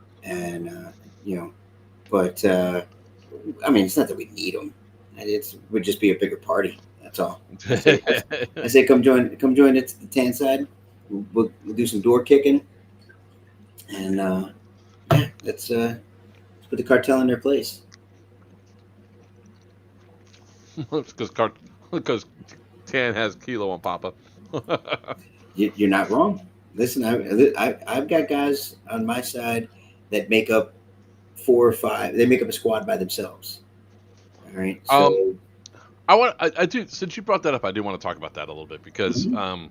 S3: I mean, it's not that we need them. It would just be a bigger party. That's all. I say, come join it to the Tan side. We'll do some door kicking, and let's put the cartel in their place.
S1: Because Tan has Kilo on Papa.
S3: You're not wrong. Listen, I've got guys on my side that make up 4 or 5. They make up a squad by themselves. All right. So
S1: I do. Since you brought that up, I do want to talk about that a little bit because a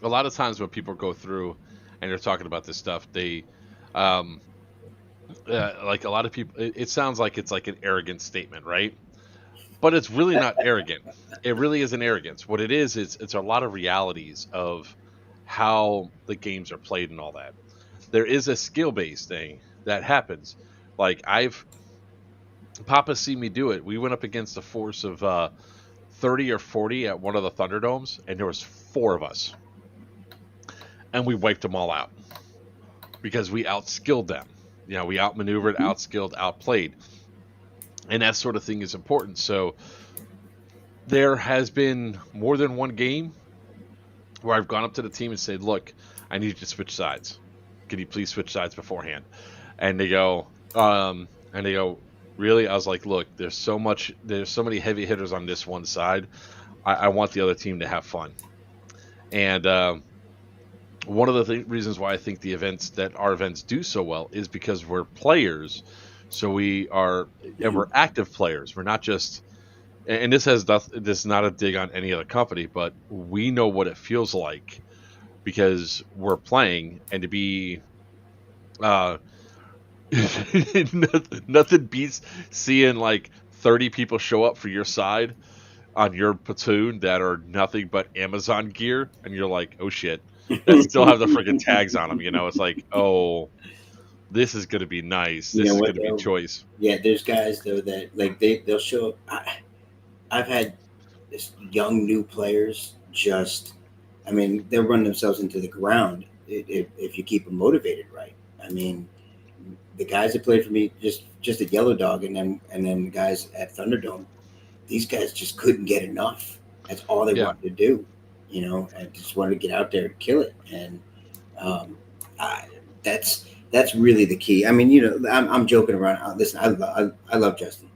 S1: lot of times when people go through and they're talking about this stuff, they like a lot of people. It sounds like it's like an arrogant statement, right? But it's really not arrogant. It really isn't arrogance. What it is, it's a lot of realities of how the games are played and all that. There is a skill-based thing that happens. Like Papa seen me do it. We went up against a force of 30 or 40 at one of the Thunderdomes, and there was 4 of us. And we wiped them all out because we outskilled them. We outmaneuvered, outskilled, outplayed. And that sort of thing is important. So there has been more than one game where I've gone up to the team and said, look, I need you to switch sides. Can you please switch sides beforehand? And they go, really? I was like, look, there's so many heavy hitters on this one side. I want the other team to have fun. And one of the reasons why I think our events do so well is because we're players. So we're active players. We're not just, and this is not a dig on any other company, but we know what it feels like because we're playing, and to be, nothing beats seeing like 30 people show up for your side on your platoon that are nothing but Amazon gear, and you're like, oh shit, that still have the freaking tags on them. It's like, oh, this is going to be nice. This is going to be choice.
S3: Yeah, there's guys though that like they'll show up. I've had this young new players they'll run themselves into the ground if you keep them motivated right. I mean, the guys that played for me just at Yellow Dog and then the guys at Thunderdome, these guys just couldn't get enough. That's all they wanted to do, and just wanted to get out there and kill it. And that's really the key. I mean, I'm joking around. Listen, I love Justin.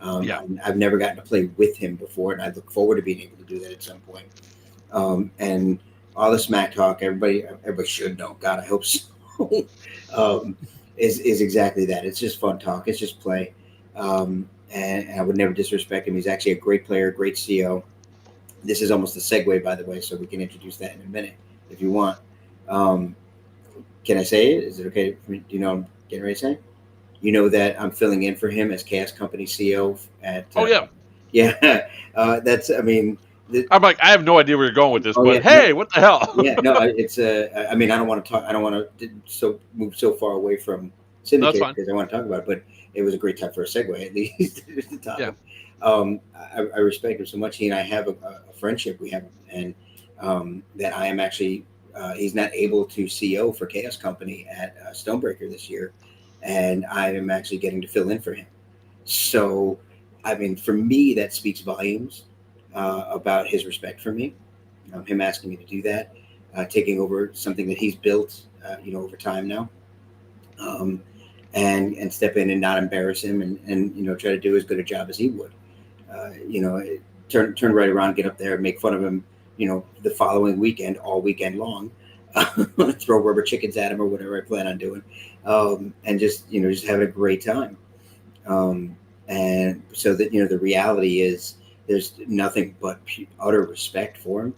S1: Yeah.
S3: I've never gotten to play with him before, and I look forward to being able to do that at some point. And all the smack talk, everybody should know. God, I hope so. Is exactly that. It's just fun talk. It's just play. And I would never disrespect him. He's actually a great player, great CO. This is almost a segue, by the way, so we can introduce that in a minute if you want. Can I say it? Is it okay? Do you know I'm getting ready to say? You know that I'm filling in for him as Chaos Company CO at.
S1: Oh yeah.
S3: Yeah. That's. I mean.
S1: I'm like, I have no idea where you're going with this,
S3: Oh,
S1: but
S3: yeah,
S1: hey,
S3: no,
S1: what the hell?
S3: yeah, no, it's. I mean, I don't want to talk. I don't want to move so far away from
S1: That's
S3: Syndicate
S1: fine.
S3: because I want to talk about it. But it was a great time for a segue, at least. To talk.
S1: Yeah.
S3: I respect him so much. He and I have a friendship we have, and that I am actually. He's not able to CO for Chaos Company at Stonebreaker this year, and I am actually getting to fill in for him. So, I mean, for me, that speaks volumes about his respect for me. Him asking me to do that, taking over something that he's built, over time now, and step in and not embarrass him, and try to do as good a job as he would. Turn right around, get up there, make fun of him. The following weekend, all weekend long, throw rubber chickens at him or whatever I plan on doing, and just having a great time. And so that the reality is there's nothing but utter respect for him,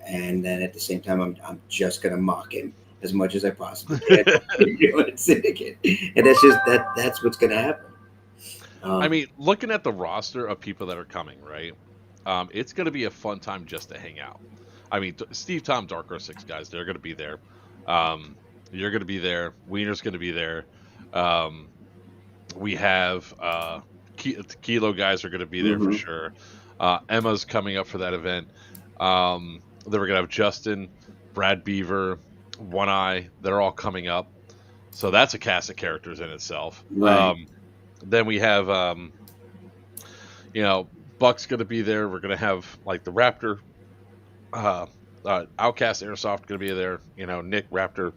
S3: and then at the same time I'm just gonna mock him as much as I possibly can. At Syndicate, and that's what's gonna happen.
S1: I mean, looking at the roster of people that are coming, right? It's going to be a fun time just to hang out. I mean, Steve, Tom, Dark Horse 6 guys, they're going to be there. You're going to be there. Wiener's going to be there. We have Kilo guys are going to be there for sure. Emma's coming up for that event. Then we're going to have Justin, Brad Beaver, One Eye. They're all coming up. So that's a cast of characters in itself.
S3: Right.
S1: Then we have, Buck's going to be there. We're going to have like the Raptor, Outcast Airsoft going to be there. Nick, Raptor,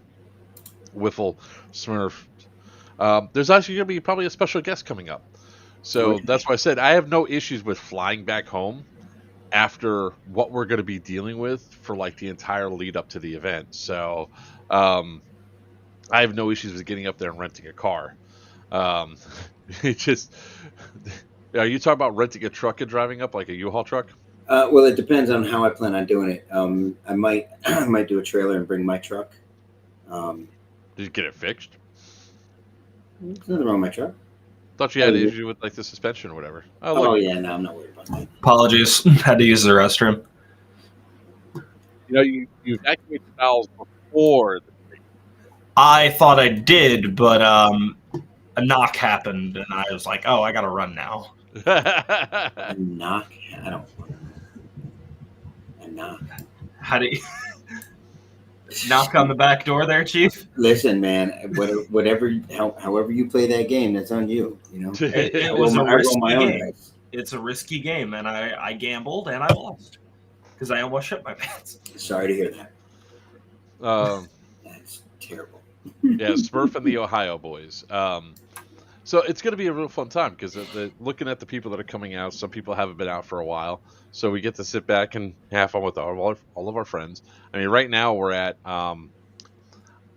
S1: Wiffle, Smurf. There's actually going to be probably a special guest coming up. So that's why I said I have no issues with flying back home after what we're going to be dealing with for like the entire lead up to the event. So I have no issues with getting up there and renting a car. It just, are you talking about renting a truck and driving up like a U-Haul truck?
S3: Well, it depends on how I plan on doing it. I might do a trailer and bring my truck.
S1: Did you get it fixed?
S3: There's nothing wrong with my truck.
S1: Thought you had an issue with like the suspension or whatever.
S3: Yeah, no, I'm not worried about that.
S2: Apologies, had to use the restroom.
S1: You evacuate the valves before.
S2: I thought I did, but a knock happened, and I was like, "Oh, I gotta run now."
S3: A knock? I don't. A knock.
S2: How do you knock on the back door there, Chief?
S3: Listen, man. However you play that game, that's on you.
S2: It was a risky game. It's a risky game, and I gambled and I lost because I almost shit my pants.
S3: Sorry to hear that. That's terrible.
S1: Yeah, Smurf and the Ohio boys. So it's going to be a real fun time because looking at the people that are coming out, some people haven't been out for a while. So we get to sit back and have fun with all of our friends. I mean, right now we're at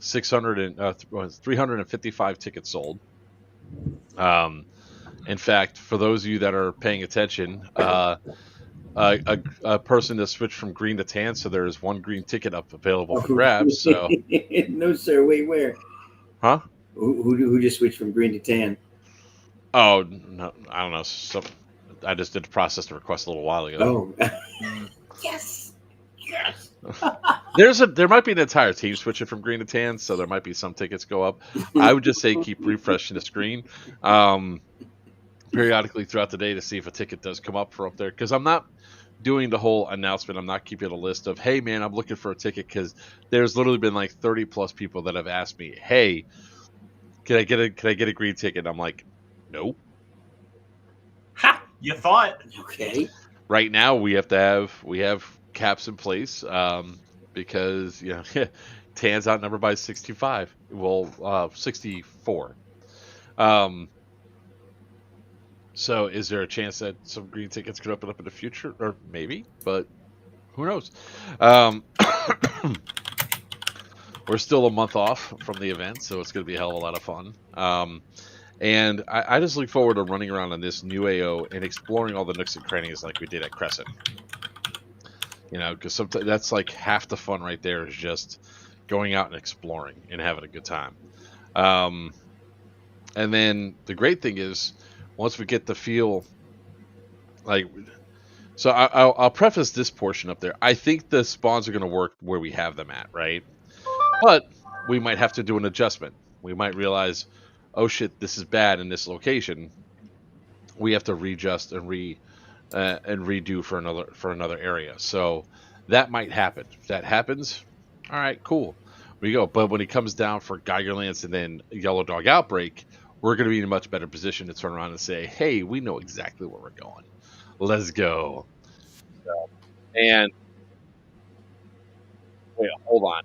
S1: 355 tickets sold. In fact, for those of you that are paying attention, a person that switched from green to tan, so there is one green ticket up available for grabs. So
S3: no, sir. Wait, where?
S1: Huh?
S3: Who just switched from green to tan?
S1: Oh no, I don't know. I just did process the request a little while ago.
S3: Oh, yes.
S1: There might be an entire team switching from green to tan, so there might be some tickets go up. I would just say keep refreshing the screen periodically throughout the day to see if a ticket does come up for up there. Because I'm not doing the whole announcement. I'm not keeping a list of, hey man, I'm looking for a ticket, because there's literally been like 30 plus people that have asked me, hey, can I get a green ticket? And I'm like, nope.
S2: Ha! You thought.
S3: Okay.
S1: Right now we have caps in place because Tan's outnumbered by 65. Well, 64. So is there a chance that some green tickets could open up in the future? Or maybe, but who knows? Um, we're still a month off from the event, so it's going to be a hell of a lot of fun. And I just look forward to running around on this new AO and exploring all the nooks and crannies like we did at Crescent. Because sometimes that's like half the fun right there is just going out and exploring and having a good time. And then the great thing is, once we get the feel, so I'll preface this portion up there. I think the spawns are going to work where we have them at, right? But we might have to do an adjustment. We might realize, oh shit, this is bad in this location. We have to readjust and redo for another area. So that might happen. If that happens, all right, cool. We go. But when it comes down for Geiger Lance and then Yellow Dog Outbreak, we're going to be in a much better position to turn around and say, hey, we know exactly where we're going. Let's go. And wait, hold on.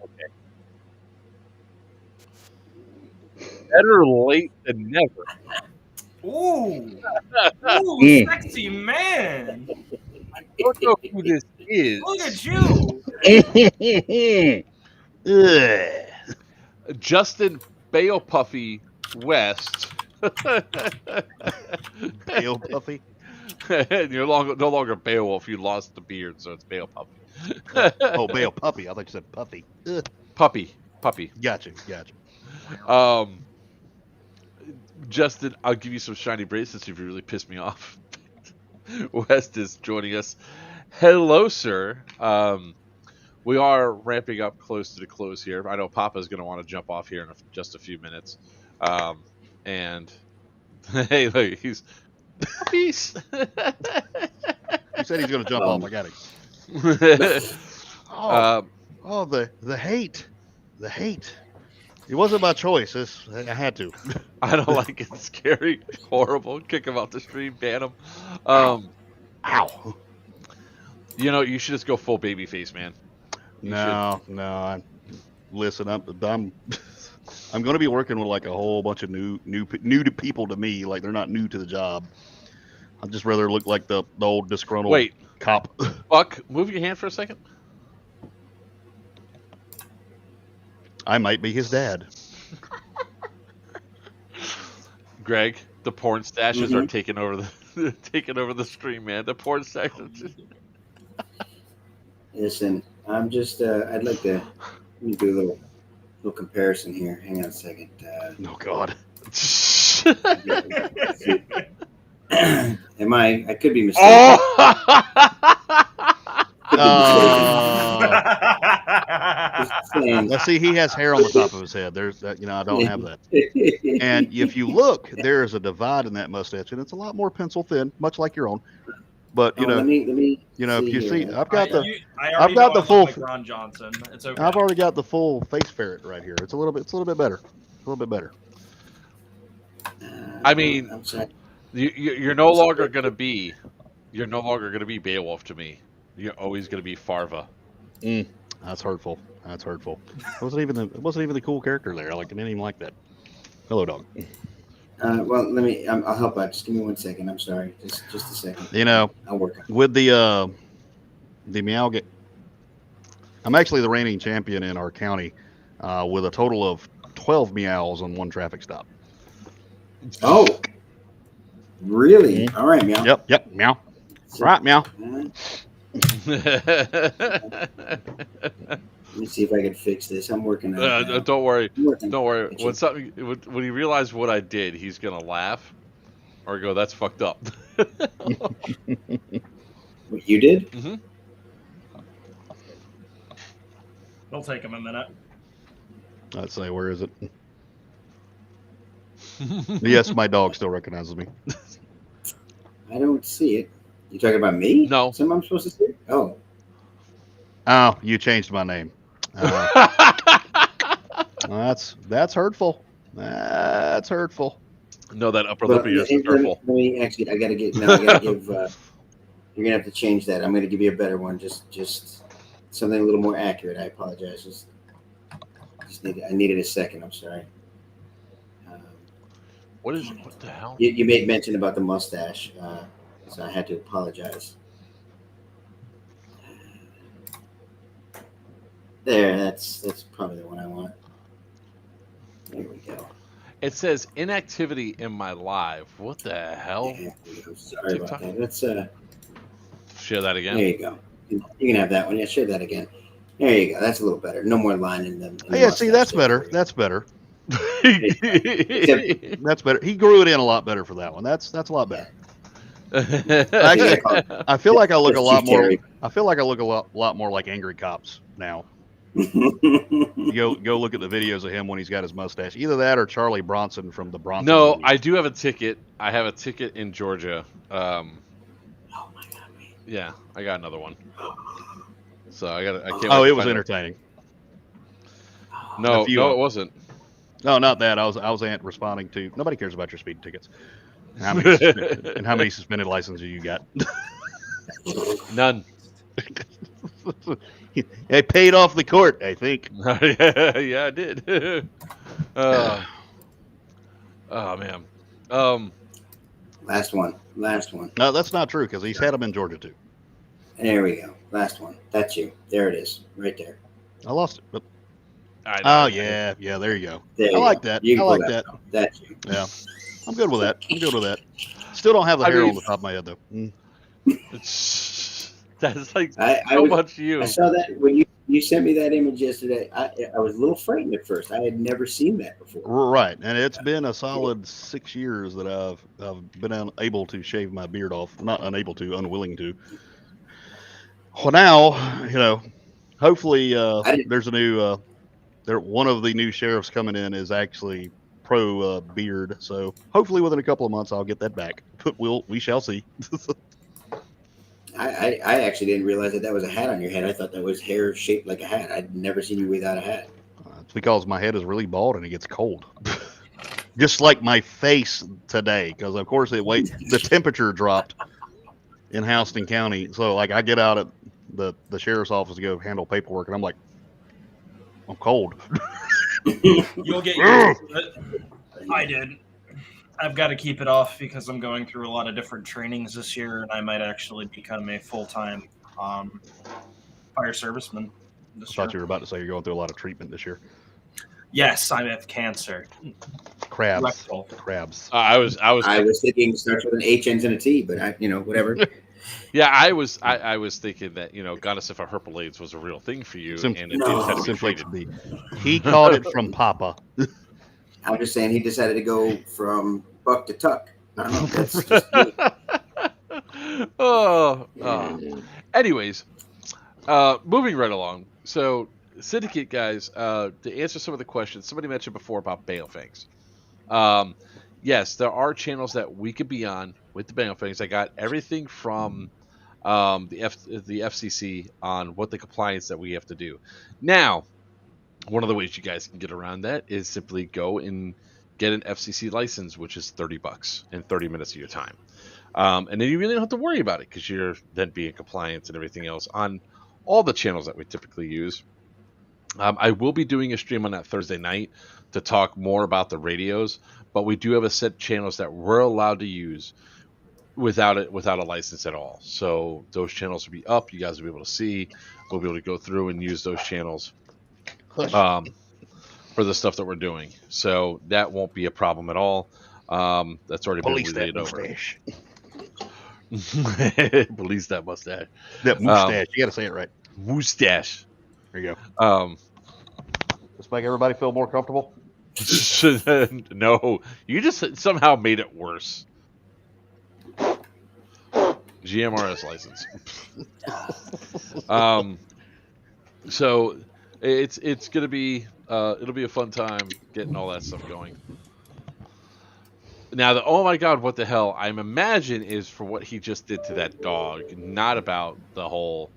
S1: Okay. Better late than never.
S2: Ooh, sexy man!
S1: I don't know who this is.
S2: Look at you!
S1: Justin Bale Puffy West.
S4: Bale Puffy.
S1: You're no longer Beowulf. You lost the beard, so it's Bale Puffy.
S4: Oh, Bale Puppy. I thought you said Puffy.
S1: Puppy.
S4: Gotcha.
S1: Justin, I'll give you some shiny bracelets if you really piss me off. West is joining us. Hello, sir. We are ramping up close to the close here. I know Papa's going to want to jump off here in just a few minutes. And hey, look, he's peace.
S4: He said he's going to jump off. I got him. The hate. The hate. It wasn't my choice. I had to.
S1: I don't like it. It's scary, horrible. Kick him off the stream, ban him.
S4: Ow.
S1: You should just go full baby face, man.
S4: No. Listen, I'm going to be working with like a whole bunch of new to people to me. Like they're not new to the job. I'd just rather look like the old disgruntled cop.
S1: Buck, move your hand for a second.
S4: I might be his dad.
S1: Greg, the porn stashes are taking over the stream, man. The porn stashes.
S3: Listen, I'm just. I'd like to. Let me do a little comparison here. Hang on a second.
S4: Oh God.
S3: Am I? I could be mistaken.
S4: Let's see. He has hair on the top of his head. There's that. I don't have that. And if you look, there is a divide in that mustache, and it's a lot more pencil thin, much like your own. But
S3: let me
S4: if you see,
S3: here.
S4: I've got
S2: I've got
S4: the full.
S2: Like Ron Johnson. It's okay.
S4: I've already got the full face ferret right here. It's a little bit better. A little bit better.
S1: I mean, you're no longer going to be Beowulf to me. You're always going to be Farva.
S4: That's hurtful. It wasn't even the cool character there. Like I didn't even like that. Hello, dog.
S3: Well, let me. I'll help out. Just give me 1 second. I'm sorry. Just a second.
S4: I'll
S3: work on it.
S4: With the meow. I'm actually the reigning champion in our county, with a total of 12 meows on one traffic stop.
S3: Oh, really? All right, meow.
S4: Yep, meow. Right, meow.
S3: Let me see if I can fix this. I'm working on it.
S1: Don't worry. When he realized what I did, he's gonna laugh or go, "That's fucked up."
S3: What you did?
S1: Mm-hmm.
S2: It'll take him a minute.
S4: I'd say, where is it? Yes, my dog still recognizes me.
S3: I don't see it. You talking about me?
S1: No.
S3: Something I'm supposed to see? Oh.
S4: Oh, you changed my name. That's hurtful. That's hurtful.
S1: No, that upper lip of yours is hurtful.
S3: Let me actually. I gotta give. You're gonna have to change that. I'm gonna give you a better one. Just something a little more accurate. I apologize. I needed a second. I'm sorry.
S1: What is it? What the hell?
S3: You made mention about the mustache, so I had to apologize. There, that's probably the one I want. There we go.
S1: It says inactivity in my live. What the hell?
S3: Yeah, I'm sorry
S1: TikTok?
S3: about that. Let's
S1: Share that again.
S3: there you go. You can have that one. Yeah, share that again. There you go. That's a little better. No more line in them.
S4: Yeah, see, that's better. That's better.
S3: Except,
S4: That's better. He grew it in a lot better for that one. That's a lot better. Actually, I feel like I look a lot more. I feel like I look a lot more like Angry Cops now. Go look at the videos of him when he's got his mustache. Either that or Charlie Bronson from the Bronson.
S1: No,
S4: movie.
S1: I do have a ticket. I have a ticket in Georgia.
S3: Oh my God, man.
S1: Yeah, I got another one. So I can't.
S4: Oh,
S1: wait
S4: it
S1: to
S4: was
S1: find
S4: entertaining.
S1: No, it wasn't.
S4: No, not that. I was responding to. Nobody cares about your speeding tickets. And how many suspended licenses you got?
S1: None.
S4: I paid off the court, I think.
S1: Yeah, I did. Oh man.
S3: Last one.
S4: No, that's not true because he's had them in Georgia too.
S3: There we go. Last one. That's you. There it is. Right there.
S4: I lost it. But...
S1: I know.
S4: Oh yeah, there you go.
S3: There
S4: I
S3: you
S4: like
S3: go.
S4: that.
S3: You can
S4: I
S3: pull
S4: like that.
S3: out. That's you.
S4: Yeah, I'm good with that. Still don't have the hair on the top of my head though.
S1: That's like
S3: I
S1: so much you.
S3: I saw that when you sent me that image yesterday. I was a little frightened at first. I had never seen that before.
S4: Right, and it's been a solid 6 years that I've been unable to shave my beard off. Not unable to, unwilling to. Well, now hopefully there's a new. One of the new sheriffs coming in is actually pro beard, so hopefully within a couple of months I'll get that back. But we shall see.
S3: I actually didn't realize that was a hat on your head. I thought that was hair shaped like a hat. I'd never seen you without a hat.
S4: It's because my head is really bald and it gets cold. Just like my face today, because of course the temperature dropped in Houston County. So like I get out at the sheriff's office to go handle paperwork, and I'm like, I'm cold.
S2: You'll get used to it. I did. I've got to keep it off because I'm going through a lot of different trainings this year, and I might actually become a full-time fire serviceman.
S4: I thought you were about to say you're going through a lot of treatment this year.
S2: Yes, I have cancer.
S4: Crabs.
S2: Rectal.
S4: Crabs.
S1: I was
S3: thinking starts with an H, ends in a T, but whatever.
S1: Yeah, I was thinking that goddess if a herpes was a real thing for you, and it just had to be treated.
S4: He caught it from Papa.
S3: I'm just saying he decided to go from buck to tuck. I don't know. That's just me.
S1: Anyways, moving right along. So, Syndicate guys, to answer some of the questions, somebody mentioned before about Balefangs. Yes, there are channels that we could be on with the Balefangs. I got everything from the FCC on what the compliance that we have to do. Now, one of the ways you guys can get around that is simply go and get an FCC license, which is $30 in 30 minutes of your time. And then you really don't have to worry about it because you're then being compliant and everything else on all the channels that we typically use. I will be doing a stream on that Thursday night to talk more about the radios, but we do have a set of channels that we're allowed to use without a license at all. So those channels will be up. You guys will be able to see. We'll be able to go through and use those channels for the stuff that we're doing. So that won't be a problem at all. That's already been relayed over. Police that mustache.
S4: That mustache. You got to say it right.
S1: Mustache.
S4: There you go. Just make everybody feel more comfortable.
S1: No, you just somehow made it worse. GMRS license. So it's gonna be it'll be a fun time getting all that stuff going. Now oh my god, what the hell? I'm imagine is for what he just did to that dog, not about the whole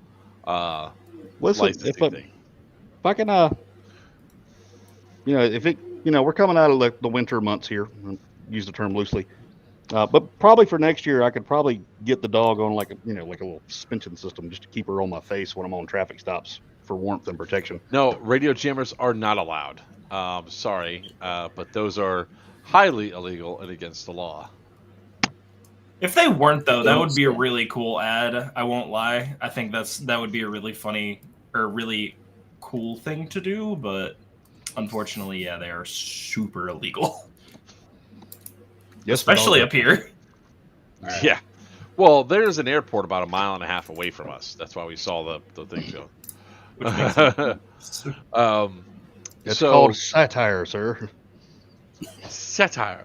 S1: licensing thing.
S4: If I can if it we're coming out of the winter months here, use the term loosely. But probably for next year, I could probably get the dog on like a little suspension system just to keep her on my face when I'm on traffic stops for warmth and protection.
S1: No, radio jammers are not allowed. Sorry, but those are highly illegal and against the law.
S2: If they weren't, though, that would be a really cool ad. I won't lie. I think that would be a really funny or really cool thing to do, but unfortunately, yeah, they are super illegal.
S4: Yes,
S2: Especially up here.
S1: Yeah. Well, there's an airport about 1.5 miles away from us. That's why we saw the thing go.
S2: Which makes sense.
S4: It's called satire, sir.
S1: Satire.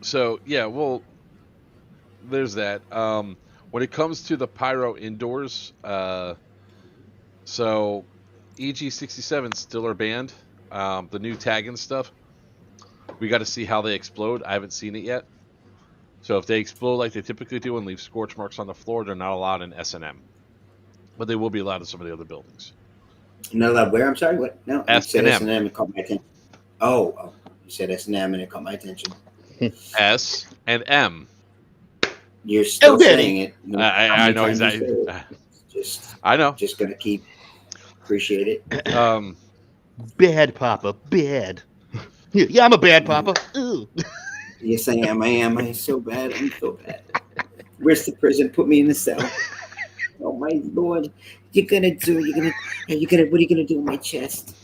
S1: So yeah, well, there's that. When it comes to the pyro indoors, so EG67 still are banned. The new tag and stuff, we got to see how they explode. I haven't seen it yet. So if they explode like they typically do and leave scorch marks on the floor, they're not allowed in S&M. But they will be allowed in some of the other buildings.
S3: Not allowed where? I'm sorry, what? No, you said
S1: S&M.
S3: S&M, it caught my attention. Oh, you said S&M and it caught my attention.
S1: S and M.
S3: You're still saying it.
S1: I know exactly. I know.
S3: Just gonna keep appreciate it.
S4: Bad Papa, bad. Yeah, I'm a bad Papa. Ooh.
S3: Yes, I am. I am. I'm so bad. I'm so bad. Where's the prison? Put me in the cell. Oh my Lord! What are you gonna do with my chest?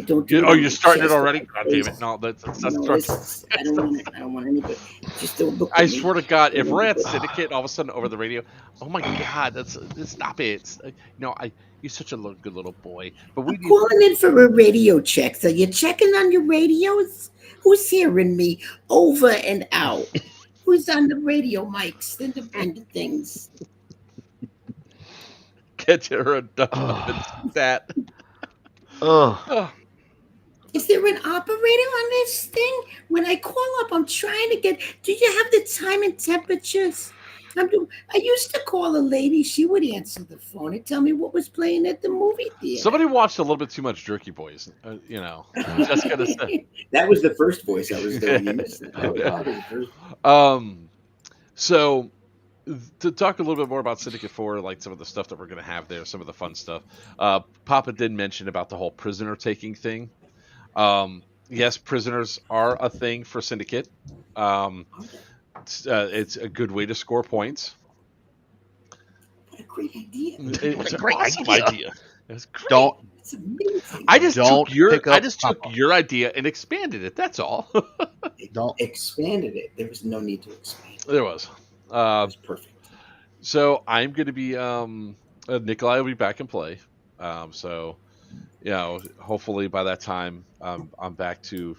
S3: Don't do it.
S1: Oh, you're starting it already? God damn it! No, that's
S3: I don't want anybody. Just don't look.
S1: I swear to God, if we're at Syndicate and all of a sudden over the radio, oh my God, stop it! You're such a good little boy. But
S3: I'm calling in for a radio check. So you're checking on your radios? Who's hearing me over and out? Who's on the radio mics, the independent things?
S1: Get your that.
S3: Is there an operator on this thing? When I call up, I'm trying to get. Do you have the time and temperatures? I used to call a lady. She would answer the phone and tell me what was playing at the movie theater.
S1: Somebody watched a little bit too much Jerky Boys. Just gonna say.
S3: That was the first voice I was doing. You missed it.
S1: So to talk a little bit more about Syndicate 4, like some of the stuff that we're going to have there, some of the fun stuff. Papa did mention about the whole prisoner taking thing. Yes, prisoners are a thing for Syndicate. It's a good way to score points.
S3: What a great idea!
S1: It's a great idea. It's great.
S3: It's amazing.
S1: I just took your idea and expanded it. That's all.
S3: Expanded it. There was no need to expand.
S1: There was.
S3: It was perfect.
S1: So I'm going to be Nikolai will be back in play. Hopefully by that time I'm back to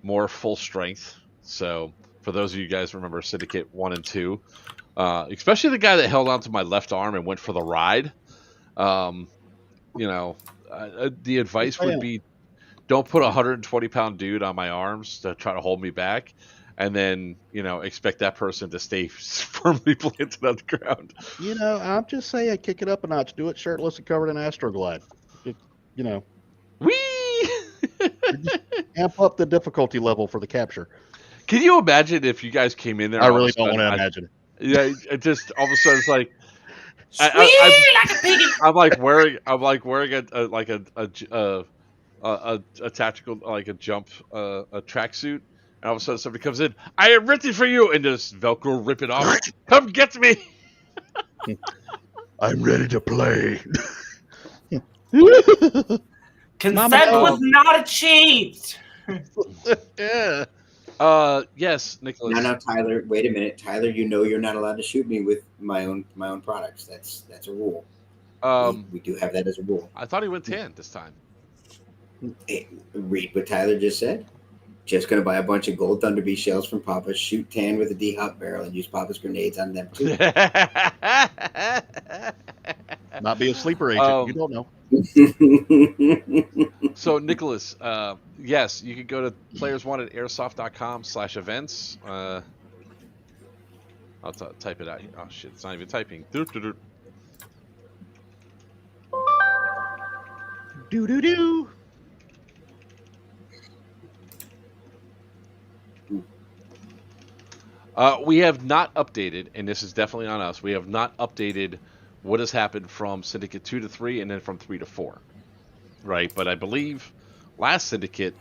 S1: more full strength. So for those of you guys remember Syndicate 1 and 2, especially the guy that held onto my left arm and went for the ride. The advice would be don't put a 120-pound dude on my arms to try to hold me back. And then, expect that person to stay firmly planted on the ground.
S4: I'm just saying, kick it up a notch. Do it shirtless and covered in Astroglide.
S1: Whee!
S4: Amp up the difficulty level for the capture.
S1: Can you imagine if you guys came in there?
S4: I really don't want to imagine.
S1: Yeah, it just all of a sudden it's like, I'm wearing a tactical, like a jump, a tracksuit. And all of a sudden somebody comes in, I am ready for you, and just Velcro rip it off. Come get me.
S4: I'm ready to play.
S2: Consent was not achieved.
S1: Yeah. Yes, Nicholas.
S3: No, Tyler. Wait a minute, Tyler. You're not allowed to shoot me with my own products. That's a rule. We do have that as a rule.
S1: I thought he went tan this time.
S3: Hey, read what Tyler just said. Just gonna buy a bunch of gold Thunder Bee shells from Papa, shoot tan with a D-hop barrel, and use Papa's grenades on them too.
S4: Not be a sleeper agent. You don't know.
S1: So, Nicholas, yes, you can go to playerswantedairsoft.com/events. I'll type it out. Oh, shit, it's not even typing.
S4: Do.
S1: We have not updated, and this is definitely on us, we have not updated what has happened from Syndicate 2 to 3 and then from 3 to 4. Right? But I believe last Syndicate,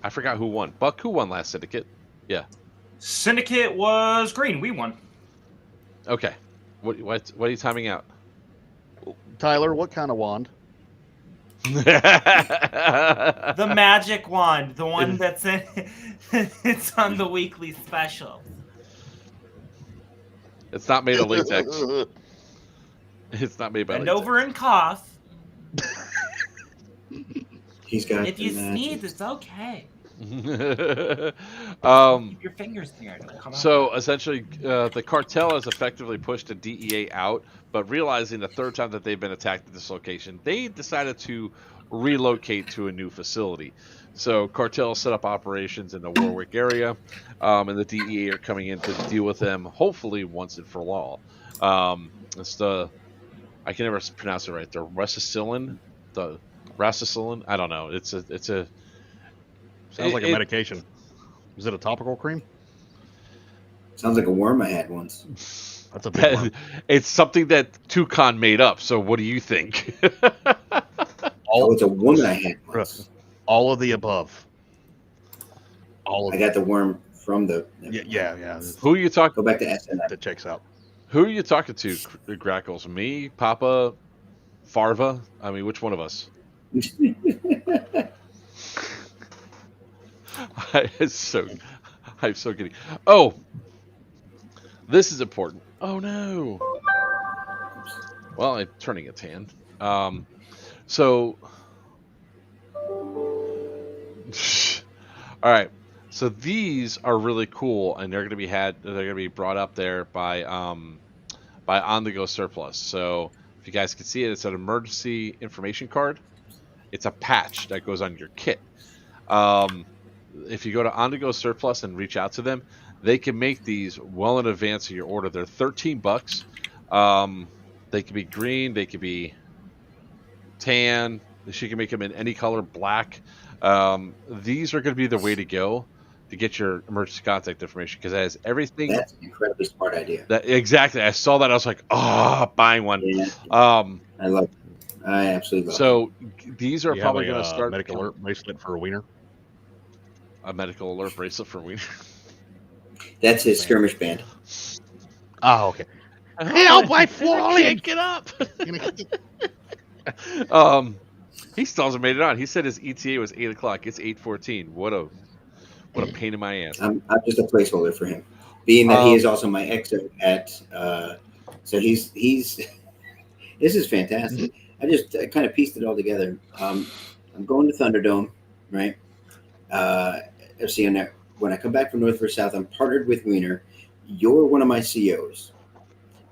S1: I forgot who won. Buck, who won last Syndicate? Yeah.
S2: Syndicate was green. We won.
S1: Okay. What are you timing out?
S4: Tyler, what kind of wand?
S5: The magic wand, the one that's in it's on the weekly special.
S1: It's not made of latex. It's not made by
S5: Bend
S1: latex.
S5: over and cough.
S3: He's got.
S5: If you
S3: the magic.
S5: sneeze, it's okay. Keep your fingers there. It'll come out.
S1: So essentially, the cartel has effectively pushed the DEA out, but realizing the third time that they've been attacked at this location, they decided to relocate to a new facility. So cartel set up operations in the Warwick area, and the DEA are coming in to deal with them, hopefully once and for all. It's the, I can never pronounce it right. The racicillin. I don't know. It's a.
S4: Sounds like a medication. Is it a topical cream?
S3: Sounds like a worm I had once.
S4: That's a big one.
S1: It's something that Toucan made up. So what do you think?
S3: Oh, it's a woman I had once.
S4: All of the above. All of
S3: I got the worm from the.
S4: yeah.
S1: Who are you talking?
S3: Go back to SNL.
S4: That checks out.
S1: Who are you talking to, Grackles? Me, Papa, Farva? I mean, which one of us? I'm so kidding. Oh, this is important. Oh no. Well, I'm turning a tan. So, all right. So these are really cool, and they're going to be brought up there by On the Go Surplus. So if you guys can see it, it's an emergency information card. It's a patch that goes on your kit. If you go to On the Go Surplus and reach out to them, they can make these well in advance of your order. They're $13. They could be green, they could be tan. She can make them in any color, black. These are going to be the way to go to get your emergency contact information, because it has everything.
S3: That's an incredibly smart idea.
S1: Exactly. I saw that. I was like, buying one.
S3: Yeah. I love it. I absolutely love it.
S1: So these are
S4: You
S1: probably
S4: have
S1: going to start
S4: medical alert bracelet for a wiener.
S1: A medical alert bracelet for wiener.
S3: That's his skirmish band.
S4: Oh, okay.
S1: Help! I'm falling. Get up. He still hasn't made it on. He said his ETA was 8 o'clock. It's 8:14. What a pain in my ass.
S3: I'm just a placeholder for him, being that he is also my exo at. So he's. This is fantastic. I kind of pieced it all together. I'm going to Thunderdome, right? FC when I come back from North vs. South, I'm partnered with Wiener. You're one of my COs.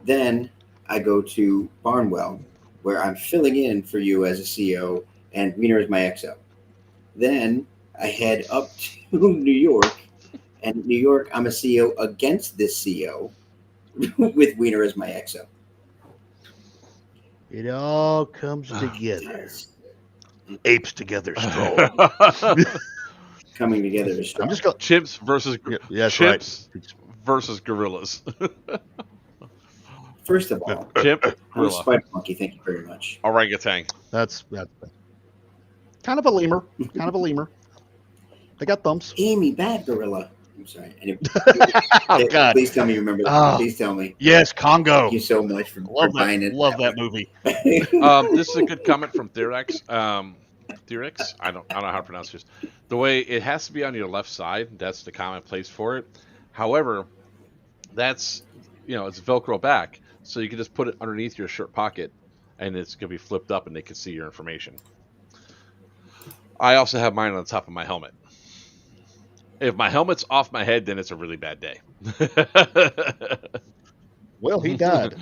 S3: Then I go to Barnwell, where I'm filling in for you as a CO, and Wiener is my XO. Then I head up to New York, and New York, I'm a CO against this CO, with Wiener as my XO.
S4: It all comes together. Apes together strong.
S3: Coming together is strong.
S4: I'm just going.
S1: Chimps versus
S4: Chimps
S1: versus gorillas.
S3: First of all,
S1: Chimp,
S3: I'm a
S1: gorilla,
S3: spider monkey. Thank you very much.
S1: orangutan.
S4: That's kind of a lemur. They got thumbs.
S3: Amy, bad gorilla. I'm sorry. Anyway,
S4: Oh God!
S3: please tell me you remember that.
S4: Oh.
S3: Please tell me.
S4: Yes, Congo.
S3: Thank you so much for buying it.
S4: Love that movie.
S1: This is a good comment from Therex. Therex? I don't know how to pronounce this. The way it has to be on your left side, that's the common place for it. However, that's, it's Velcro back, so you can just put it underneath your shirt pocket, and it's going to be flipped up, and they can see your information. I also have mine on the top of my helmet. If my helmet's off my head, then it's a really bad day.
S4: Well, he died.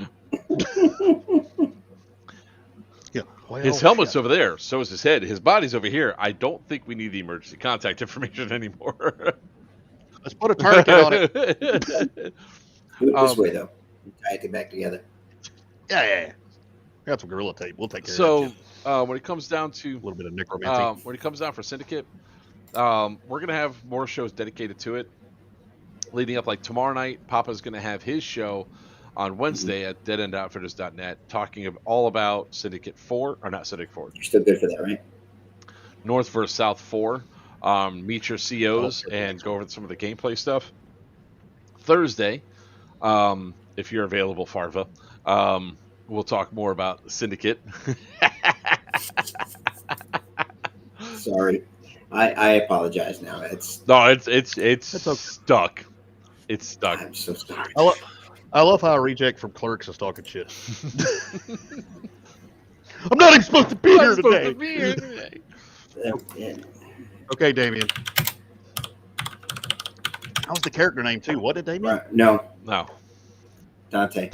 S4: Yeah. Well,
S1: His helmet's over there, so is his head. His body's over here. I don't think we need the emergency contact information anymore.
S4: Let's put a tourniquet on it.
S3: Do it this way, though. Tie it back together.
S4: Yeah. We got some gorilla tape. We'll take care of that.
S1: When it comes down to
S4: A little bit of necromancy.
S1: when it comes down for Syndicate, we're gonna have more shows dedicated to it. Leading up, like tomorrow night, Papa's gonna have his show on Wednesday at deadendoutfitters.net, talking all about Syndicate 4, or not Syndicate 4.
S3: You're still good for that, right?
S1: North vs. South 4. meet your COs and go over some of the gameplay stuff. Thursday, if you're available, Farva, we'll talk more about Syndicate.
S3: Sorry, I apologize now. It's
S1: okay. Stuck. It's stuck.
S3: I'm so sorry.
S4: I love how a reject from Clerks is talking shit. I'm not even supposed to be here today. Okay, Damien. That was the character name too. What did Damien?
S3: No,
S1: Dante.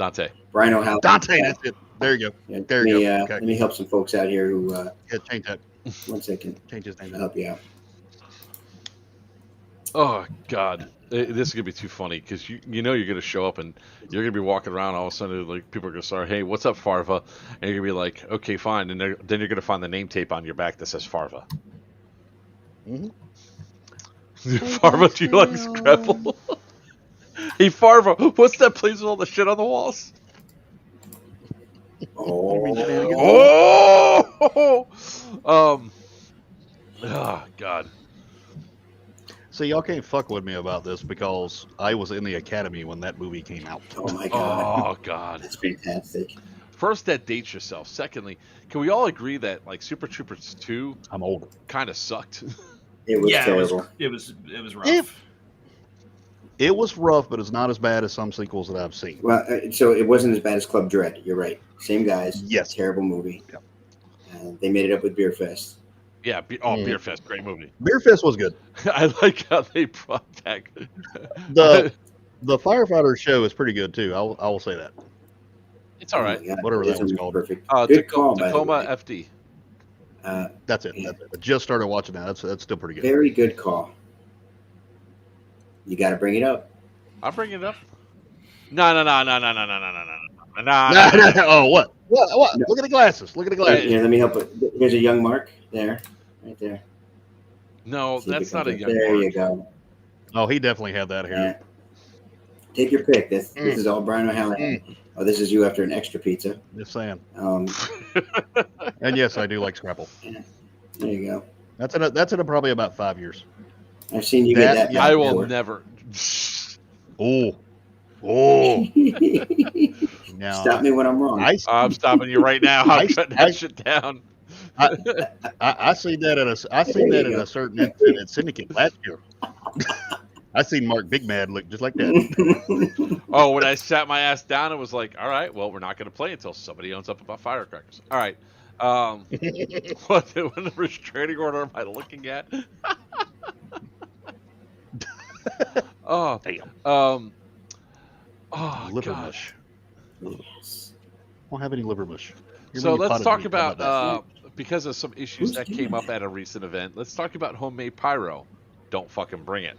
S3: Brian O'Halloran.
S4: Dante. That's it. There you go.
S3: Yeah,
S4: There you go.
S3: Let me help some folks out here who.
S4: Yeah, change that.
S3: 1 second.
S4: Change his name.
S3: I'll help you out.
S1: Oh God, this is gonna be too funny because you know you're gonna show up and you're gonna be walking around. All of a sudden, like people are gonna start, "Hey, what's up, Farva?" And you're gonna be like, "Okay, fine." And then you're gonna find the name tape on your back that says Farva.
S4: Mm-hmm.
S1: Farva, do you like Scrabble? Hey, Farva, what's that place with all the shit on the walls?
S3: Oh,
S1: Oh God.
S4: See, y'all can't fuck with me about this because I was in the academy when that movie came out.
S3: oh my God.
S1: Oh God.
S3: That's fantastic.
S1: First, that dates yourself. Secondly, can we all agree that like Super Troopers 2
S4: I'm older.
S1: kind of sucked?
S3: It was
S2: Yeah,
S3: terrible.
S2: it was rough.
S4: It was rough, but it's not as bad as some sequels that I've seen.
S3: Well, so it wasn't as bad as Club Dread. You're right. Same guys.
S4: Yes.
S3: Terrible movie.
S4: Yep.
S3: They made it up with Beer Fest.
S1: Yeah. Beer Fest, great movie.
S4: Beer Fist was good.
S1: I like how they brought back
S4: The firefighter show is pretty good too. I will say that.
S1: It's all right.
S3: Oh my God,
S4: Whatever
S3: this
S4: that was
S3: one
S4: called.
S3: Perfect. Good call, by the
S1: Tacoma
S3: way.
S1: FD.
S4: That's it.
S3: Yeah.
S4: That's it. I just started watching that. That's still pretty good.
S3: Very good call. You got to bring it up.
S1: I'll bring it up. No.
S4: Oh, what? What?
S3: No.
S4: Look at the glasses. Look at the glasses.
S3: Here, let me help. Here's a young Mark there, right there.
S1: No,
S3: See if
S1: that's
S3: it
S1: not
S3: comes
S1: a
S3: up.
S1: young
S3: There
S1: Mark.
S3: you go.
S4: Oh, he definitely had that hair.
S3: Yeah. Take your pick. This is all Brian O'Halloran. Oh, this is you after an extra pizza.
S4: Just saying.
S3: There
S4: And yes, I do like Scrapple.
S3: you go.
S4: That's in probably about 5 years.
S3: I've seen you get that.
S4: Yeah,
S1: I will
S3: before.
S1: never.
S4: Oh. Now,
S3: Stop me when I'm wrong.
S1: I'm stopping you right now. I'm shutting that shit down.
S4: I seen that at a certain incident Syndicate last year. I seen Mark Big Mad look just like that.
S1: Oh, when I sat my ass down, it was like, all right, well, we're not going to play until somebody owns up about firecrackers. All right. What restraining order am I looking at? Oh,
S4: Damn.
S1: oh,
S4: Liver
S1: gosh.
S4: mush.
S3: Yes.
S4: Won't have any liver mush.
S1: So let's talk about
S4: that.
S1: because of some issues that came up at a recent event. Let's talk about homemade pyro. Don't fucking bring it.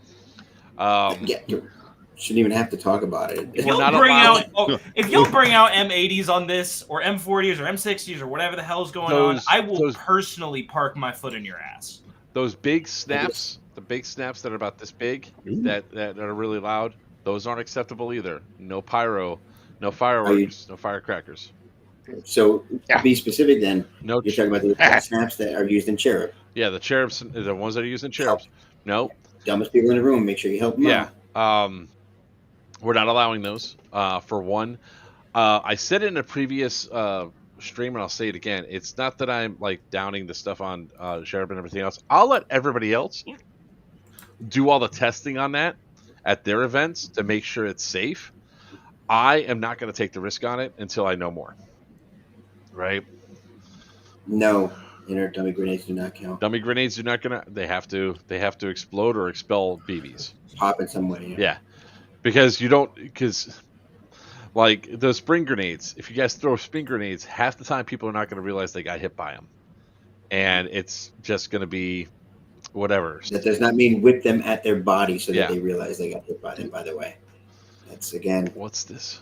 S3: Yeah, you shouldn't even have to talk about it.
S5: If
S1: We're
S5: you'll
S1: not
S5: bring
S1: allowed-
S5: out, if you'll bring out M80s on this, or M40s, or M60s, or whatever the hell's going on, I will personally park my foot in your ass.
S1: Those big snaps, the big snaps that are about this big, that are really loud, those aren't acceptable either. No pyro, no fireworks, no firecrackers.
S3: So to be specific, then
S1: No,
S3: you're talking about the snaps that are used in Cherub.
S1: yeah, the cherubs, the ones that are used in cherubs. No,
S3: Dumbest people in the room. Make sure you help them
S1: yeah,
S3: out.
S1: we're not allowing those. For one, I said it in a previous stream, and I'll say it again. It's not that I'm like downing the stuff on cherub and everything else. I'll let everybody else do all the testing on that at their events to make sure it's safe. I am not going to take the risk on it until I know more. Right?
S3: No, inert dummy grenades do not count.
S1: Dummy grenades are not going to. They have to explode or expel BBs.
S3: Pop in some way.
S1: Yeah, because you don't. Because like those spring grenades, if you guys throw spring grenades, half the time people are not going to realize they got hit by them, and it's just going to be whatever.
S3: That does not mean whip them at their body so that
S1: Yeah.
S3: they realize they got hit by them. By the way, that's again.
S1: What's this?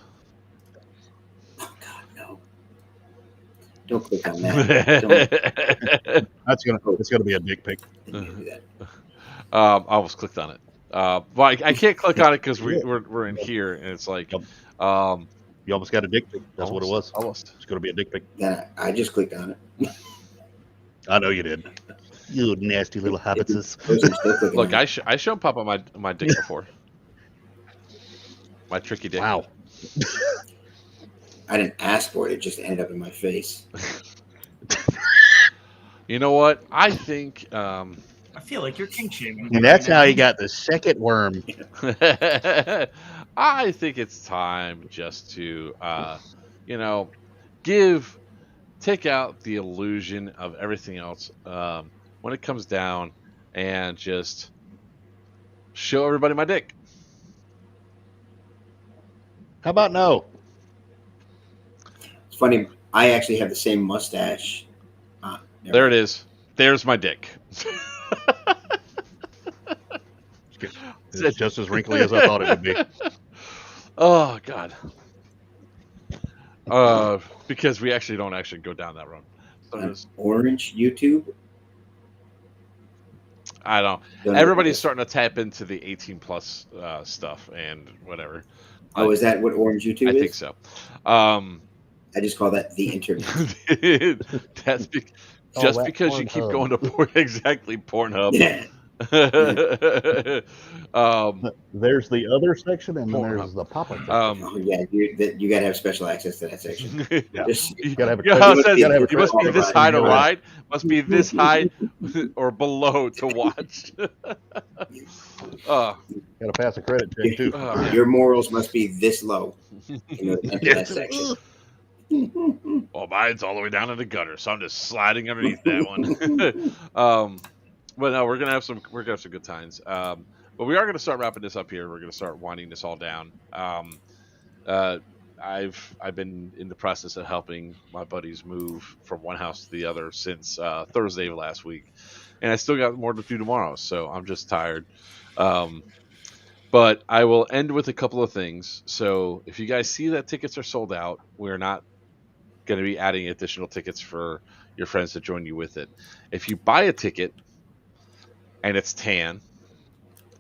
S3: Oh God, no! Don't click on that.
S4: It's gonna be a dick pic.
S3: Don't do that.
S1: I almost clicked on it. But I can't click on it because we're in here, and it's like,
S4: You almost got a dick pic. That's what it was.
S1: Almost.
S4: It's gonna be a dick pic.
S3: Then I just clicked on it.
S4: I know you did. You nasty little hobbitses.
S1: Look, I showed Papa my dick before. My tricky dick.
S4: Wow.
S3: I didn't ask for it; it just ended up in my face.
S1: You know what? I think.
S5: I feel like you're kink shaming.
S4: And that's how he got the second worm.
S1: I think it's time just to, take out the illusion of everything else when it comes down, and just show everybody my dick.
S4: How about no?
S3: It's funny. I actually have the same mustache.
S1: There it is. There's my dick.
S4: It's just as wrinkly as I thought it would be.
S1: Oh God. Because we actually don't actually go down that road. So
S3: Orange YouTube.
S1: I don't. Everybody's starting to tap into the 18 plus stuff and whatever.
S3: Oh, is that what Orange YouTube is?
S1: I think so.
S3: I just call that the internet.
S1: That's just because you keep going to Pornhub.
S3: Yeah.
S4: There's the other section, and then there's the pop-up section.
S3: Yeah, you got to have special access to that section.
S4: Yeah.
S1: You got to have you must be this high to ride. Must be this high or below to watch.
S4: Got to pass a credit check too.
S3: Your morals must be this low. That section.
S1: Well, mine's all the way down in the gutter, so I'm just sliding underneath that one. But no, we're gonna have some good times. But we are gonna start wrapping this up here. We're gonna start winding this all down. I've been in the process of helping my buddies move from one house to the other since Thursday of last week, and I still got more to do tomorrow. So I'm just tired. But I will end with a couple of things. So if you guys see that tickets are sold out, we're not going to be adding additional tickets for your friends to join you with it. If you buy a ticket and it's tan,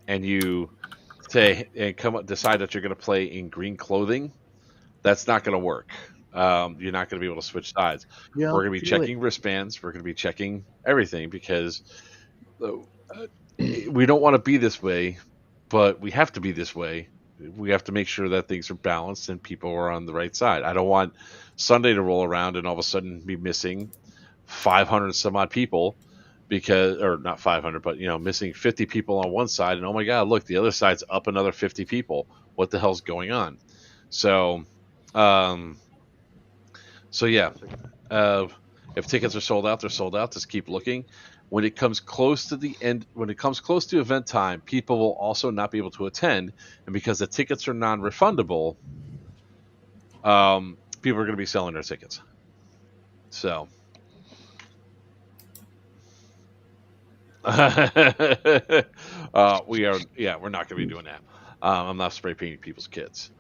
S1: and you decide that you're going to play in green clothing, that's not going to work. You're not going to be able to switch sides.
S4: Yeah,
S1: we're going to be checking wristbands. We're going to be checking everything because we don't want to be this way, but we have to be this way. We have to make sure that things are balanced and people are on the right side. I don't want Sunday to roll around and all of a sudden be missing 500 some odd people or not 500, but missing 50 people on one side, and oh my God, look, the other side's up another 50 people. What the hell's going on? So yeah, if tickets are sold out, they're sold out. Just keep looking. When it comes close to the end, when it comes close to event time, people will also not be able to attend, and because the tickets are non-refundable, people are going to be selling their tickets. So. We're not going to be doing that. I'm not spray painting people's kids.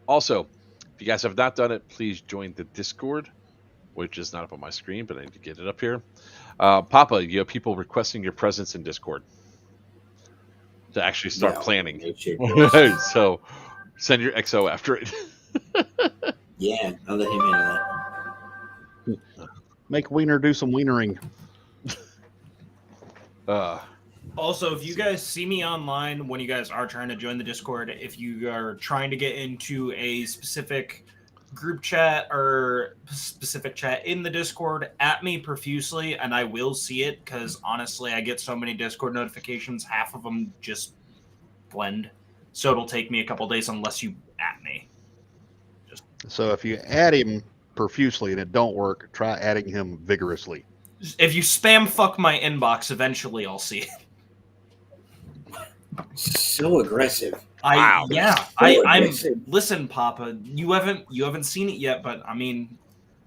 S1: Also, if you guys have not done it, please join the Discord, which is not up on my screen, but I need to get it up here. Papa, you have people requesting your presence in Discord to actually start planning. So send your XO after it.
S3: Yeah, I'll let him handle that.
S4: Make Wiener do some wienering.
S5: Also, if you guys see me online when you guys are trying to join the Discord, if you are trying to get into a specific group chat or specific chat in the Discord, at me profusely and I will see it, because honestly I get so many Discord notifications, half of them just blend, so it'll take me a couple days unless you at me.
S4: So if you add him profusely and it don't work, try adding him vigorously.
S5: If you spam fuck my inbox, eventually I'll see it.
S3: So aggressive.
S5: I'm
S3: aggressive.
S5: Listen, Papa, you haven't seen it yet, but I mean,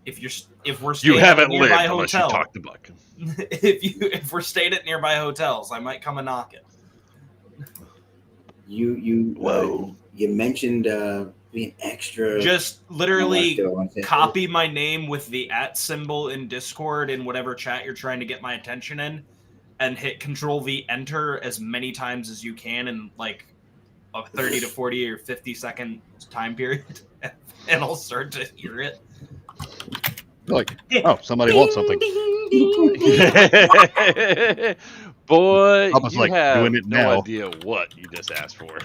S5: if we're staying
S1: you haven't
S5: at a nearby
S1: lived unless
S5: hotel,
S1: you talk to Buck.
S5: if we're staying at nearby hotels, I might come and knock it.
S3: You mentioned being extra.
S5: Just literally copy my name with the @ symbol in Discord in whatever chat you're trying to get my attention in, and hit Control-V Enter as many times as you can in like a 30 to 40 or 50 second time period, and I'll start to hear it.
S4: Like, oh, somebody wants something.
S1: Boy,
S4: I was
S1: you
S4: like,
S1: have
S4: doing it
S1: no
S4: now.
S1: idea what you just asked for.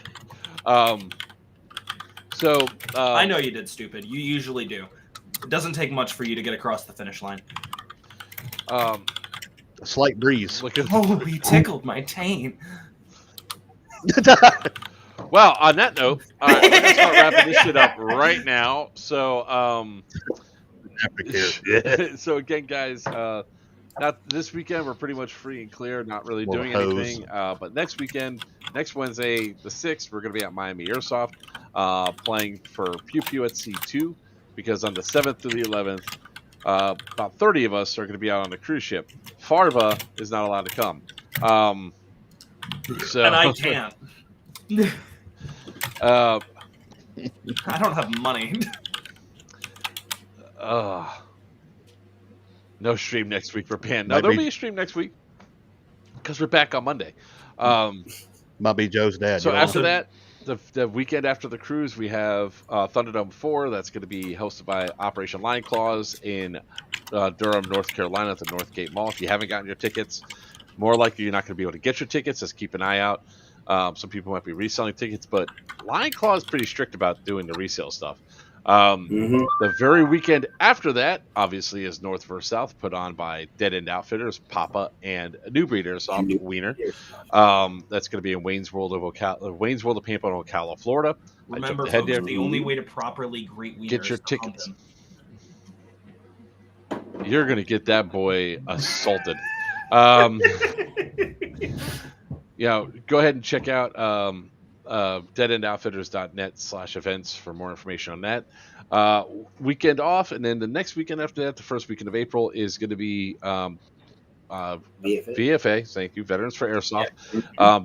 S1: So
S5: I know you did, stupid. You usually do. It doesn't take much for you to get across the finish line.
S4: A slight breeze.
S1: Look at
S5: Oh, he tickled my taint.
S1: Well, on that note, all right, we're gonna start wrapping this shit up right now. So,
S4: Aftercare.
S1: so again, guys, not this weekend. We're pretty much free and clear, not really
S4: More
S1: doing
S4: hose.
S1: anything. But next weekend, next Wednesday, the 6th, we're gonna be at Miami Airsoft, playing for Pew Pew at C2, because on the 7th through the 11th, about 30 of us are gonna be out on the cruise ship. Farva is not allowed to come. So
S5: And I can't.
S1: uh,
S5: I don't have money.
S1: No stream next week for Pan. No,
S4: Might
S1: there'll
S4: be-
S1: be a stream next week because we're back on Monday.
S4: Might be Joe's dad.
S1: So
S4: you know?
S1: after that, the weekend after the cruise, we have Thunderdome 4. That's going to be hosted by Operation Lion Claws in Durham, North Carolina at the Northgate Mall. If you haven't gotten your tickets, more likely you're not going to be able to get your tickets. Just keep an eye out. Some people might be reselling tickets, but Lion Claw is pretty strict about doing the resale stuff. The very weekend after that, obviously, is North vs. South, put on by Dead End Outfitters, Papa, and New Breeder Soft Wiener. That's going to be in Wayne's World of Pampa, Ocala, Florida.
S5: Remember,
S1: ahead
S5: folks,
S1: there.
S5: the only way to properly greet wieners
S1: Get your
S5: is to hump
S1: tickets.
S5: them.
S1: You're going to get that boy assaulted. Go ahead and check out deadendoutfitters.net/events for more information on that. Weekend off, and then the next weekend after that, the first weekend of April, is going to be VFA. Thank you, Veterans for Airsoft.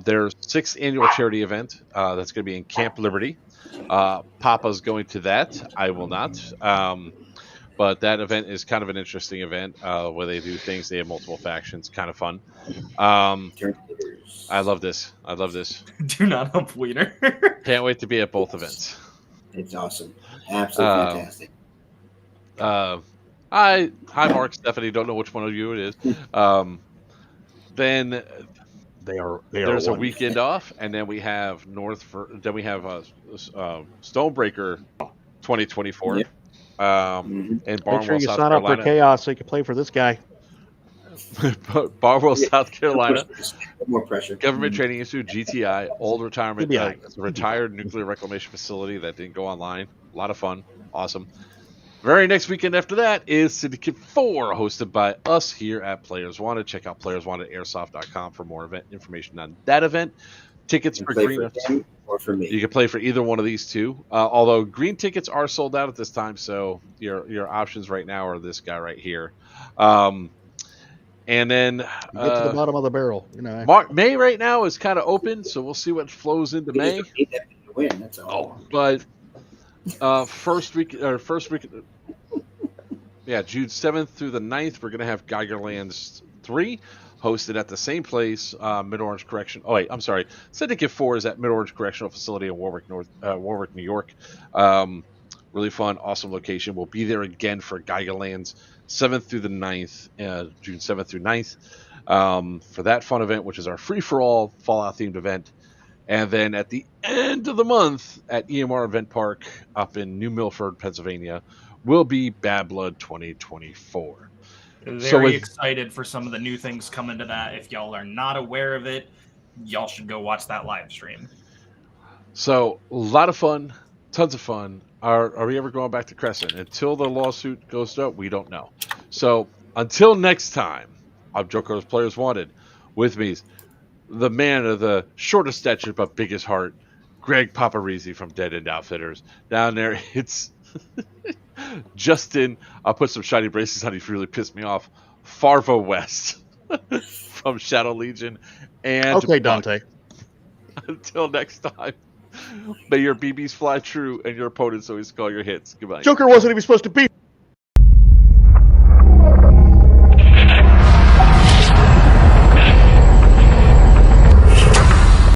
S1: Their 6th annual charity event that's going to be in Camp Liberty. Papa's going to that. I will not. But that event is kind of an interesting event where they do things. They have multiple factions. Kind of fun. I love this.
S5: Do not hump wiener.
S1: Can't wait to be at both events.
S3: It's awesome. Absolutely fantastic.
S1: Hi, Mark, Stephanie. Don't know which one of you it is. Then there's a weekend off, and then we have Stonebreaker 2024.
S3: Yep.
S1: In
S6: Make
S1: Barnwell,
S6: sure you
S1: South
S6: sign up for
S1: Carolina.
S6: Chaos so you can play for this guy.
S1: Barnwell, South Carolina.
S3: More pressure.
S1: Government Training Institute, GTI, old retirement.
S6: He'll be all right.
S1: It's a retired nuclear reclamation facility that didn't go online. A lot of fun. Awesome. Very next weekend after that is Syndicate 4, hosted by us here at Players Wanted. Check out playerswantedairsoft.com for more event information on that event. Tickets for green
S3: or for me.
S1: You can play for either one of these two. Although green tickets are sold out at this time, so your options right now are this guy right here. And then
S6: Get to the bottom of the barrel. You know.
S1: May right now is kind of open, so we'll see what flows into May.
S3: Win, that's all.
S1: But first week, yeah, June 7th through the 9th, we're gonna have Geigerlands 3 hosted at the same place, Mid Orange Correction. Oh wait, I'm sorry. Syndicate 4 is at Mid Orange Correctional Facility in Warwick, New York. Really fun, awesome location. We'll be there again for Geigerlands 7th through the 9th, June 7th through 9th, for that fun event, which is our free-for-all Fallout-themed event. And then at the end of the month at EMR Event Park up in New Milford, Pennsylvania, will be Bad Blood 2024.
S5: Very excited for some of the new things coming to that. If y'all are not aware of it, y'all should go watch that live stream.
S1: So a lot of fun, tons of fun. Are we ever going back to Crescent? Until the lawsuit goes up, we don't know. So until next time, I'm Joker's Players Wanted. With me is the man of the shortest stature but biggest heart, Greg Paparizzi from Dead End Outfitters. Down there, it's Justin. I'll put some shiny braces on. He's really pissed me off. Farva West from Shadow Legion. And
S6: Okay, Dante.
S1: Until next time, may your BBs fly true and your opponents always call your hits. Goodbye.
S6: Joker wasn't even supposed to be